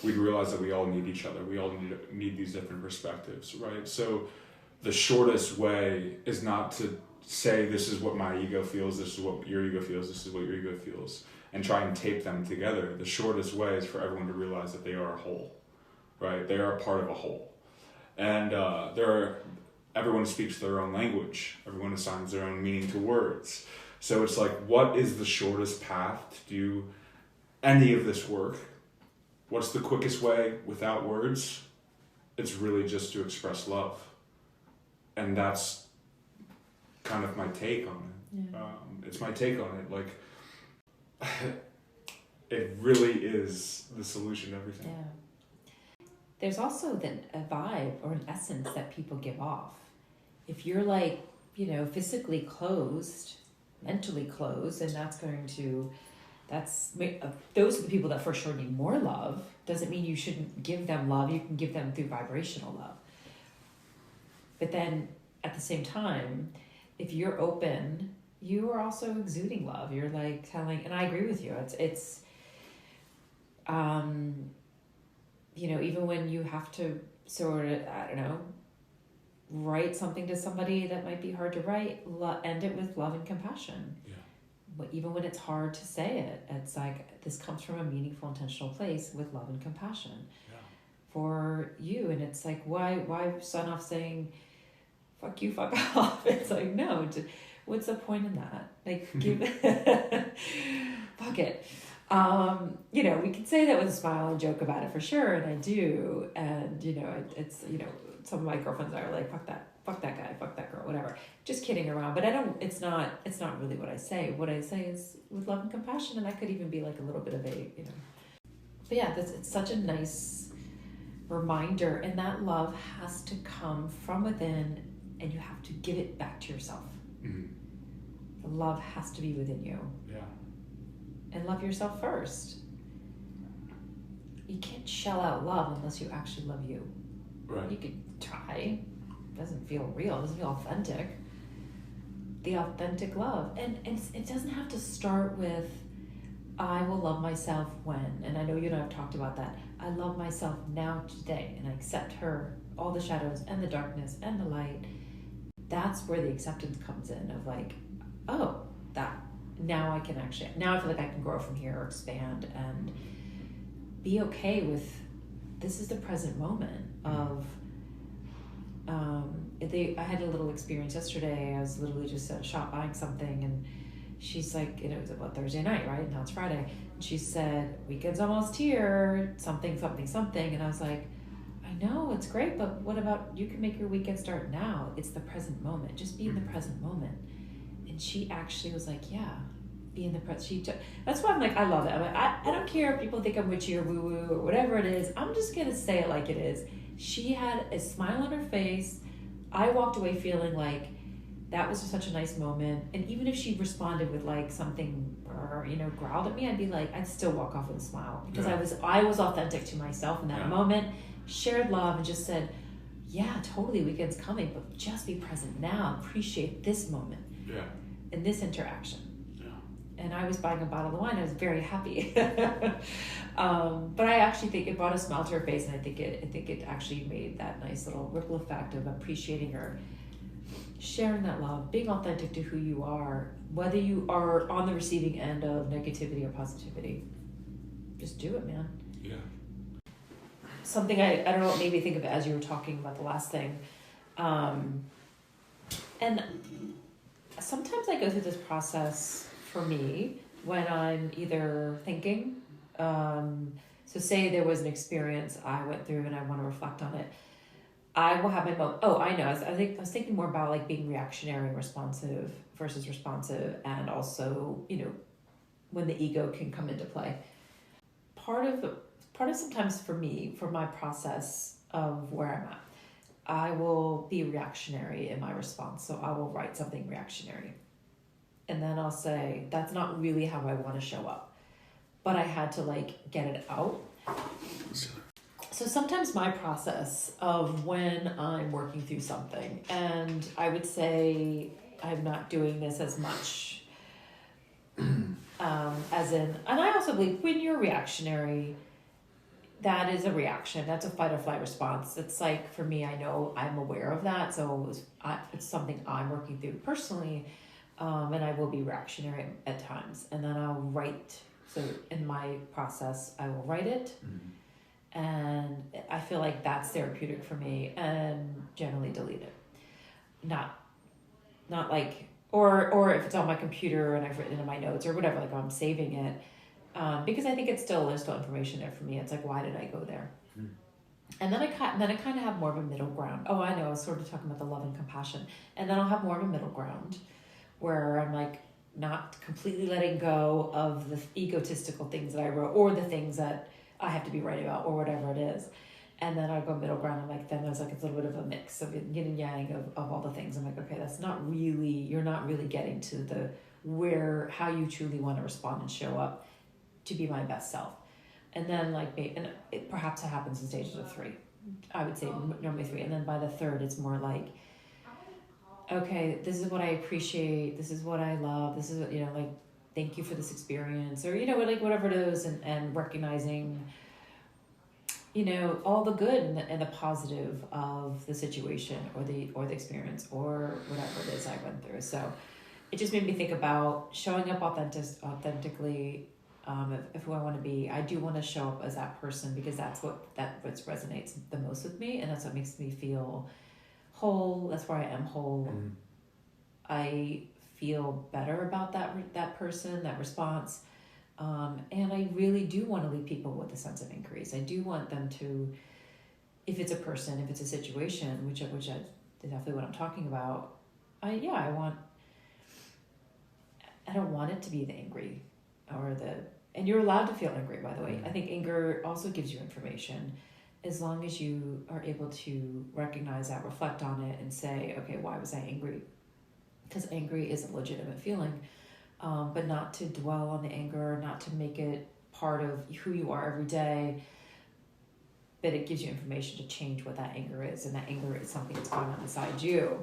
we'd realize that we all need each other. We all need these different perspectives, right? So the shortest way is not to say, this is what my ego feels, this is what your ego feels, this is what your ego feels, and try and tape them together. The shortest way is for everyone to realize that they are a whole. Right, they are a part of a whole, and everyone speaks their own language. Everyone assigns their own meaning to words. So it's like, what is the shortest path to do any of this work? What's the quickest way without words? It's really just to express love, and that's kind of my take on it. Yeah. It's my take on it. Like, it really is the solution to everything. Yeah. There's also a vibe or an essence that people give off. If you're like, physically closed, mentally closed, and those are the people that for sure need more love. Doesn't mean you shouldn't give them love. You can give them through vibrational love. But then at the same time, if you're open, you are also exuding love. You're like telling, and I agree with you. It's even when you have to sort of, I don't know, write something to somebody that might be hard to write, end it with love and compassion. Yeah. But even when it's hard to say it, it's like, this comes from a meaningful, intentional place with love and compassion for you. And it's like, why sign off saying, fuck you, fuck off? It's like, no, what's the point in that? Like, give fuck it. We can say that with a smile and joke about it for sure, and I do. And it's some of my girlfriends are like, fuck that guy, fuck that girl, whatever. Just kidding around. But it's not really what I say. What I say is with love and compassion, and that could even be like a little bit of a, But yeah, it's such a nice reminder, and that love has to come from within, and you have to give it back to yourself. Mm-hmm. The love has to be within you. Yeah. And love yourself first. You can't shell out love unless you actually love you. Right. You could try. It doesn't feel real. It doesn't feel authentic. The authentic love. And it doesn't have to start with, I will love myself when. And I know you and I have talked about that. I love myself now today. And I accept her, all the shadows and the darkness and the light. That's where the acceptance comes in of like, oh, now I feel like I can grow from here or expand and be okay with, this is the present moment of, I had a little experience yesterday. I was literally just at a shop buying something, and she's like, it was about Thursday night, right? Now it's Friday. And she said, weekend's almost here, something. And I was like, I know, it's great, but what about, you can make your weekend start now. It's the present moment. Just be in the present moment. And she actually was like, yeah, be in the present. That's why I'm like, I love it. I'm like, I don't care if people think I'm witchy or woo-woo or whatever it is. I'm just going to say it like it is. She had a smile on her face. I walked away feeling like that was just such a nice moment. And even if she responded with like something or, growled at me, I'd be like, I'd still walk off with a smile because I was authentic to myself in that moment, shared love and just said, yeah, totally, weekend's coming, but just be present now. Appreciate this moment and this interaction. And I was buying a bottle of wine. I was very happy. But I actually think it brought a smile to her face, and I think it actually made that nice little ripple effect of appreciating her, sharing that love, being authentic to who you are, whether you are on the receiving end of negativity or positivity. Just do it, man. Yeah. Something I don't know what made me think of as you were talking about the last thing. And sometimes I go through this process for me when I'm either thinking, so say there was an experience I went through and I want to reflect on it. I will have my moment. Oh, I know. I was thinking more about like being reactionary, responsive versus responsive, and also, when the ego can come into play. Part of sometimes for me, for my process of where I'm at, I will be reactionary in my response. So I will write something reactionary. And then I'll say, that's not really how I want to show up. But I had to like get it out. So sometimes my process of when I'm working through something, and I would say I'm not doing this as much, as in, and I also believe when you're reactionary, that is a reaction. That's a fight or flight response. It's like, for me, I know I'm aware of that. So it's something I'm working through personally. And I will be reactionary at times. And then I'll write. So in my process, I will write it. Mm-hmm. And I feel like that's therapeutic for me, and generally delete it. Not like, or if it's on my computer and I've written it in my notes or whatever, like I'm saving it. Because I think there's still information there for me. It's like, why did I go there? Mm-hmm. And then I kind of have more of a middle ground. Oh, I know. I was sort of talking about the love and compassion. And then I'll have more of a middle ground where I'm like not completely letting go of the egotistical things that I wrote or the things that I have to be right about or whatever it is. And then I go middle ground. I'm like, then there's like a little bit of a mix of yin and yang of all the things. I'm like, okay, that's not really, you're not really getting to the how you truly want to respond and show up to be my best self. And then perhaps it happens in stages of 3. I would say normally 3. And then by the 3rd, it's more like, okay, this is what I appreciate. This is what I love. This is, like, thank you for this experience, or, like whatever it is, and recognizing, all the good and the positive of the situation or the experience or whatever it is I went through. So it just made me think about showing up authentically of who I want to be. I do want to show up as that person because that's what resonates the most with me, and that's what makes me feel whole. That's where I am whole. Mm-hmm. I feel better about that person, that response. And I really do want to leave people with a sense of increase. I do want them to, if it's a person, if it's a situation, which is definitely what I'm talking about. I don't want it to be the angry and you're allowed to feel angry, by the way. Mm-hmm. I think anger also gives you information as long as you are able to recognize that, reflect on it, and say, okay, why was I angry? Because angry is a legitimate feeling. But not to dwell on the anger, not to make it part of who you are every day, but it gives you information to change what that anger is, and that anger is something that's going on inside you,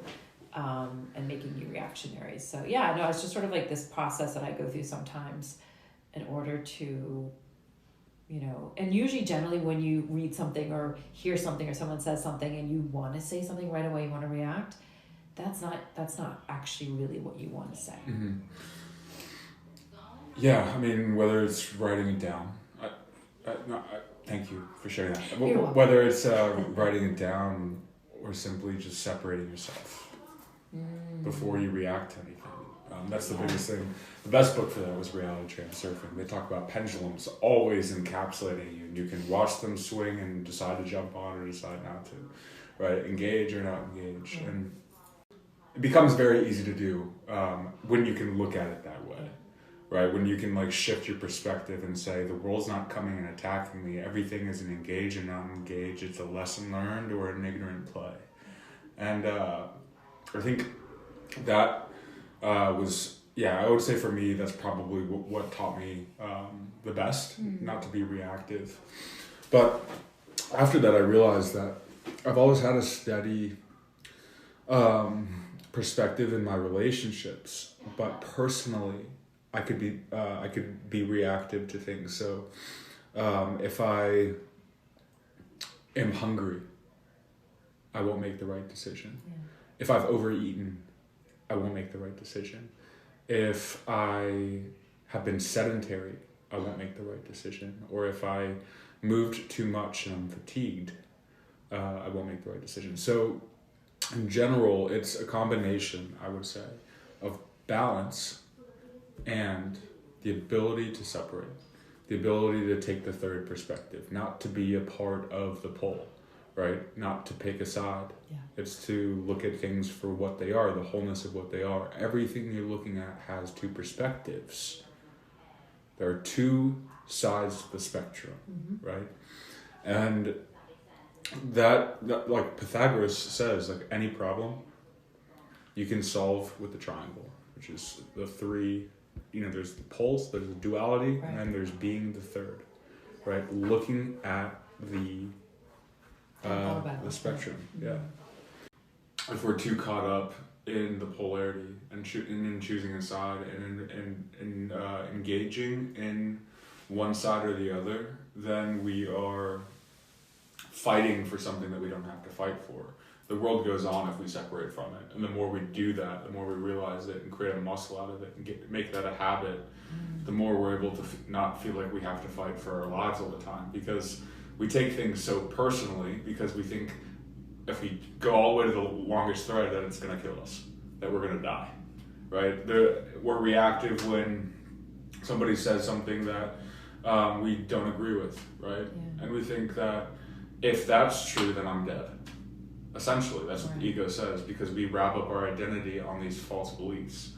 and making you reactionary. So it's just sort of like this process that I go through sometimes in order to, and usually generally when you read something or hear something or someone says something and you want to say something right away, you want to react, that's not actually really what you want to say. Mm-hmm. Yeah, I mean, whether it's writing it down, thank you for sharing that. Whether it's writing it down or simply just separating yourself before you react to anything. That's the biggest thing. The best book for that was Reality Transurfing. They talk about pendulums always encapsulating you. And you can watch them swing and decide to jump on or decide not to, right? Engage or not engage. Mm-hmm. And it becomes very easy to do when you can look at it that way. Right, when you can shift your perspective and say the world's not coming and attacking me, everything is an engage and not engage, it's a lesson learned or an ignorant play. And I think that was, I would say for me that's probably what taught me the best, not to be reactive. But after that I realized that I've always had a steady perspective in my relationships, but personally I could be reactive to things. So if I am hungry, I won't make the right decision. Yeah. If I've overeaten, I won't make the right decision. If I have been sedentary, I won't make the right decision. Or if I moved too much and I'm fatigued, I won't make the right decision. So in general, it's a combination, I would say, of balance and the ability to separate, the ability to take the third perspective, not to be a part of the pole, right? Not to pick a side. Yeah. It's to look at things for what they are, the wholeness of what they are. Everything you're looking at has 2 perspectives. There are 2 sides to the spectrum, right? And that like Pythagoras says, any problem you can solve with the triangle, which is the 3. There's the poles, there's the duality, right, and then there's being the third, right? Looking at the spectrum, yeah. If we're too caught up in the polarity and in choosing a side and in engaging in one side or the other, then we are fighting for something that we don't have to fight for. The world goes on if we separate from it. And the more we do that, the more we realize it and create a muscle out of it and make that a habit, the more we're able to not feel like we have to fight for our lives all the time. Because we take things so personally because we think if we go all the way to the longest thread that it's going to kill us, that we're going to die, right? We're reactive when somebody says something that we don't agree with, right? Yeah. And we think that if that's true, then I'm dead. Essentially, that's what the ego says, because we wrap up our identity on these false beliefs.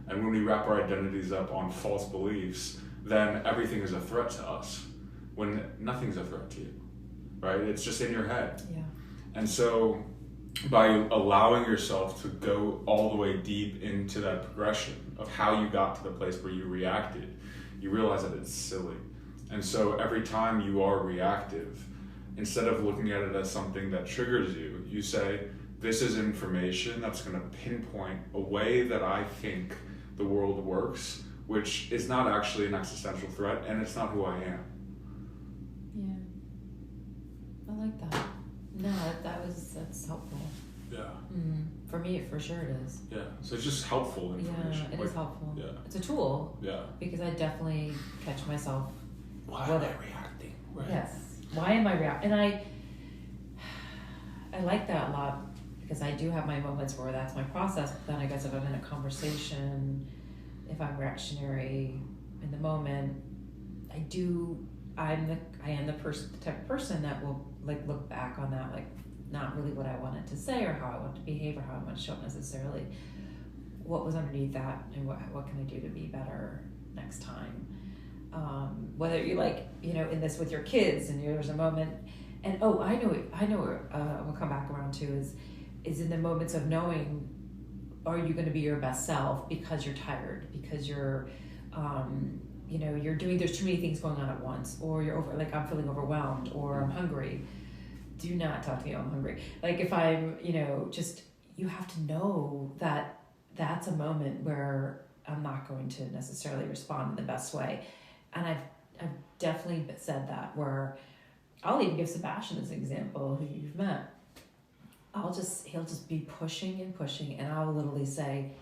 And when we wrap our identities up on false beliefs, then everything is a threat to us, when nothing's a threat to you. right? It's just in your head. Yeah. And so by allowing yourself to go all the way deep into that progression of how you got to the place where you reacted, you realize that it's silly. And so every time you are reactive, instead of looking at it as something that triggers you, you say, this is information that's going to pinpoint a way that I think the world works, which is not actually an existential threat, and it's not who I am. Yeah. I like that. No, that's helpful. Yeah. For me, for sure it is. Yeah. So it's just helpful information. Yeah, it is helpful. Yeah. It's a tool. Yeah. Because I definitely catch myself. Why am I reacting? Right. Yes. Why am I reacting? And I like that a lot because I do have my moments where that's my process. But then I guess if I'm in a conversation, if I'm reactionary in the moment, I am the type of person that will like look back on that like not really what I wanted to say or how I want to behave or how I want to show up necessarily. What was underneath that and what can I do to be better next time? Whether you're like, in this with your kids and there's a moment and I know we'll come back around to is in the moments of knowing, are you going to be your best self because you're tired, because you're you're doing, there's too many things going on at once, or you're like I'm feeling overwhelmed, or I'm hungry. Do not talk to me, I'm hungry. Like if I'm, just, you have to know that that's a moment where I'm not going to necessarily respond in the best way. And I've definitely said that, where I'll even give Sebastian as an example, who you've met. He'll just be pushing and pushing, and I'll literally say,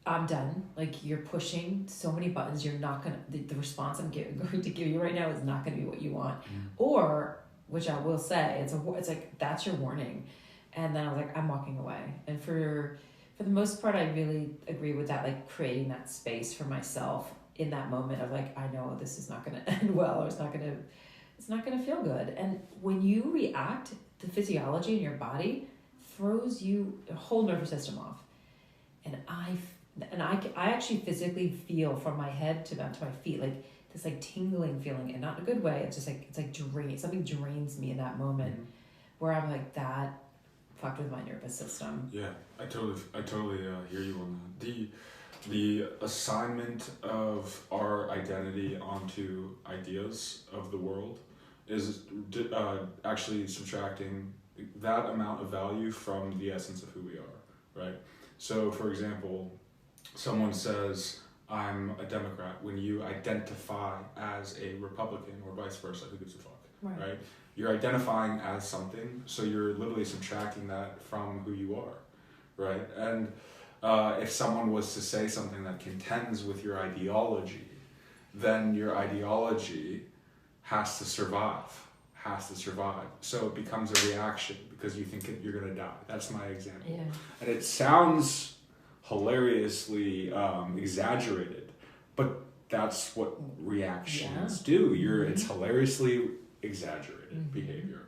I'm done. Like, you're pushing so many buttons, you're not gonna, the response I'm going to give you right now is not gonna be what you want. Or, which I will say, it's like, that's your warning. And then I was like, I'm walking away. And for the most part, I really agree with that, like creating that space for myself in that moment of like, I know this is not gonna end well, or it's not gonna feel good. And when you react, the physiology in your body throws you a whole nervous system off. And I actually physically feel from my head to my feet, like this like tingling feeling, and not in a good way. It's just like, it's like something drains me in that moment, where I'm like, that fucked with my nervous system. Yeah, I totally hear you on that. The assignment of our identity onto ideas of the world is actually subtracting that amount of value from the essence of who we are, right? So, for example, someone says, I'm a Democrat, when you identify as a Republican, or vice versa, who gives a fuck, right? You're identifying as something, so you're literally subtracting that from who you are, right? And if someone was to say something that contends with your ideology, then your ideology has to survive. So it becomes a reaction because you think you're going to die. That's my example. Yeah. And it sounds hilariously exaggerated, but that's what reactions do. It's hilariously exaggerated behavior.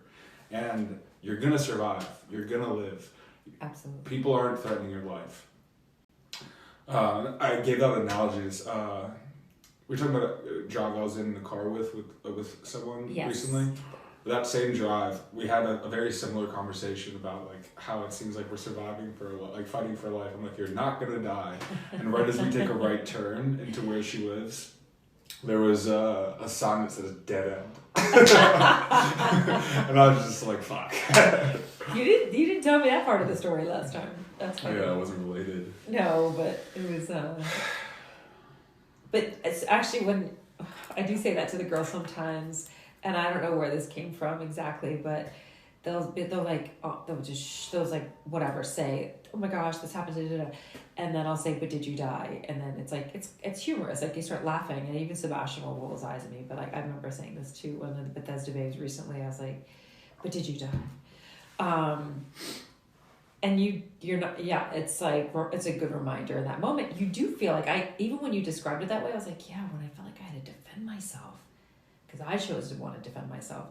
And you're going to survive. You're going to live. Absolutely. People aren't threatening your life. I gave that analogies. We were talking about a drive I was in the car with someone recently. That same drive, we had a very similar conversation about like how it seems like we're surviving fighting for life. I'm like, you're not gonna die. And right as we take a right turn into where she lives, there was a sign that says dead end. And I was just like, fuck. You didn't tell me that part of the story last time. That's funny. Yeah, it wasn't related. No, but it was. But it's actually when I do say that to the girls sometimes, and I don't know where this came from exactly, but they'll whatever, say, oh my gosh, this happened, and then I'll say, but did you die? And then it's like it's humorous, like you start laughing, and even Sebastian will roll his eyes at me. But like I remember saying this to one of the Bethesda babes recently. I was like, but did you die? And you're not, yeah, it's like, it's a good reminder in that moment. You do feel like even when you described it that way, I was like, yeah, when I felt like I had to defend myself, because I chose to want to defend myself.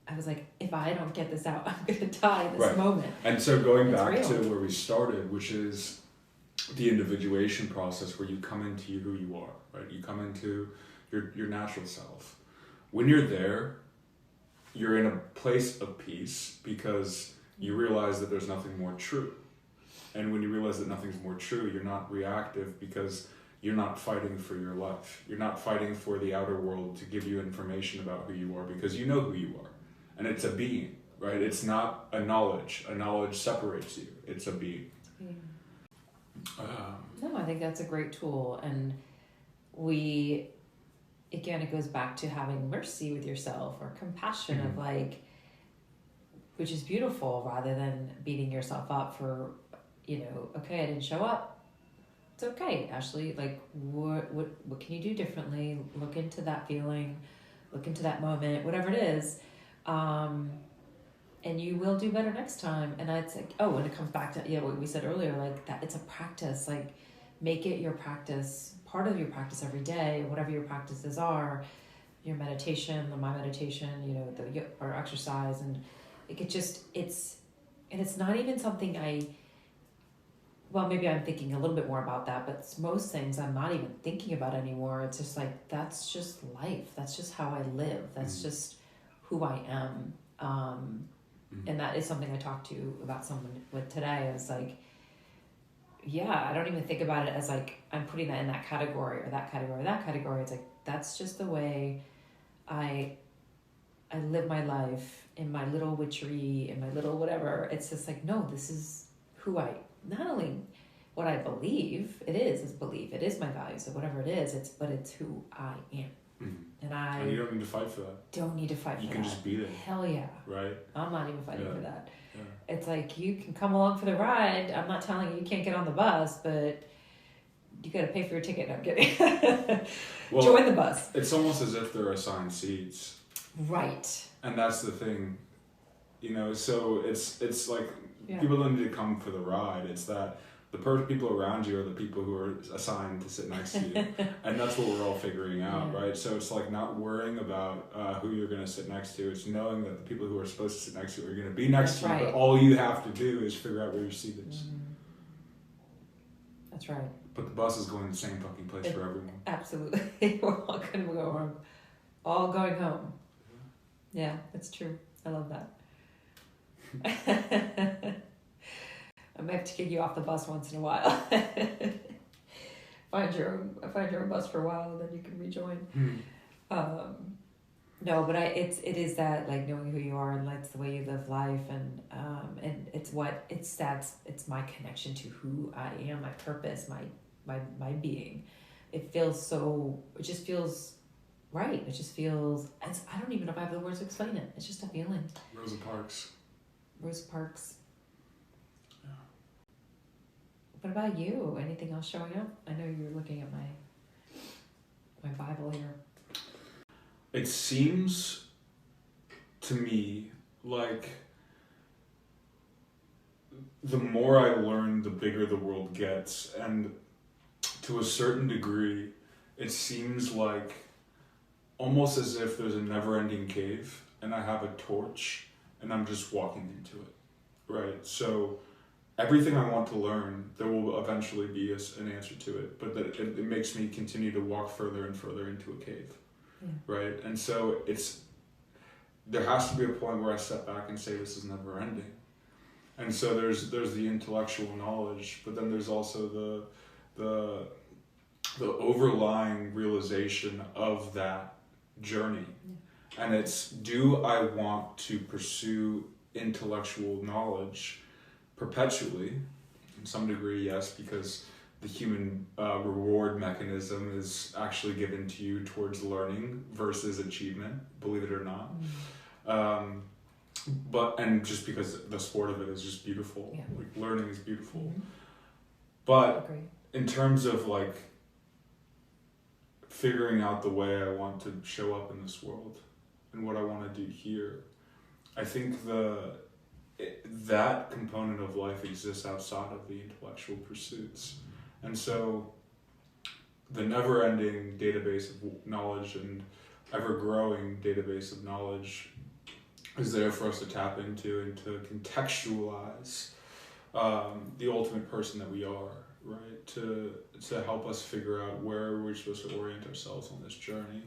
I was like, if I don't get this out, I'm going to die in this moment. And so going it's back real. to where we started, which is the individuation process, where you come into who you are, right? You come into your natural self. When you're there, you're in a place of peace because you realize that there's nothing more true. And when you realize that nothing's more true, you're not reactive because you're not fighting for your life. You're not fighting for the outer world to give you information about who you are because you know who you are. And it's a being, right? It's not a knowledge. A knowledge separates you. It's a being. No, I think that's a great tool. And again, it goes back to having mercy with yourself or compassion of like, which is beautiful, rather than beating yourself up for, okay, I didn't show up. It's okay, Ashley. Like, what can you do differently? Look into that feeling, look into that moment, whatever it is. And you will do better next time. And it's like, and it comes back to, what we said earlier, like that it's a practice, like make it your practice, part of your practice every day, whatever your practices are, your meditation, my meditation, or exercise. And it's not even something maybe I'm thinking a little bit more about that, but most things I'm not even thinking about anymore. It's just like, that's just life. That's just how I live. That's just who I am. And that is something I talked to about someone with today. I was like, I don't even think about it as like, I'm putting that in that category or that category or that category. It's like, that's just the way I live my life in my little witchery, in my little whatever. It's just like, no, this is who not only what I believe, it is belief, it is my values, or whatever it is, but it's who I am. And you don't need to fight for that. Don't need to fight for that. You can just be there. Hell yeah. Right? I'm not even fighting for that. Yeah. It's like, you can come along for the ride. I'm not telling you can't get on the bus, but you got to pay for your ticket. No, I'm kidding. Join the bus. It's almost as if they're assigned seats. Right. And that's the thing. So it's like people don't need to come for the ride. It's that the people around you are the people who are assigned to sit next to you. And that's what we're all figuring out, right? So it's like not worrying about who you're going to sit next to. It's knowing that the people who are supposed to sit next to you are going to be next to you. But all you have to do is figure out where your seat is. That's right. But the bus is going to the same fucking place for everyone. Absolutely. We're all going to go home. All going home. Yeah, it's true. I love that. I might have to kick you off the bus once in a while. Find your own bus for a while, and then you can rejoin. No, but it is that, like, knowing who you are, and that's the way you live life, and it's my connection to who I am, my purpose, my being. It just feels right. It just feels. I don't even know if I have the words to explain it. It's just a feeling. Rosa Parks. Yeah. What about you? Anything else showing up? I know you're looking at my Bible here. It seems to me like the more I learn, the bigger the world gets. And to a certain degree, it seems like almost as if there's a never-ending cave and I have a torch and I'm just walking into it, right? So everything I want to learn, there will eventually be an answer to it, but that it makes me continue to walk further and further into a cave, right? And so there has to be a point where I step back and say this is never ending. And so there's the intellectual knowledge, but then there's also the overlying realization of that journey. And it's, do I want to pursue intellectual knowledge perpetually? In some degree, yes, because the human reward mechanism is actually given to you towards learning versus achievement, believe it or not. And just because the sport of it is just beautiful. Yeah. Like, learning is beautiful. But in terms of like figuring out the way I want to show up in this world and what I want to do here, I think that component of life exists outside of the intellectual pursuits. And so the never-ending database of knowledge and ever-growing database of knowledge is there for us to tap into and to contextualize the ultimate person that we are, right? To help us figure out where we're supposed to orient ourselves on this journey.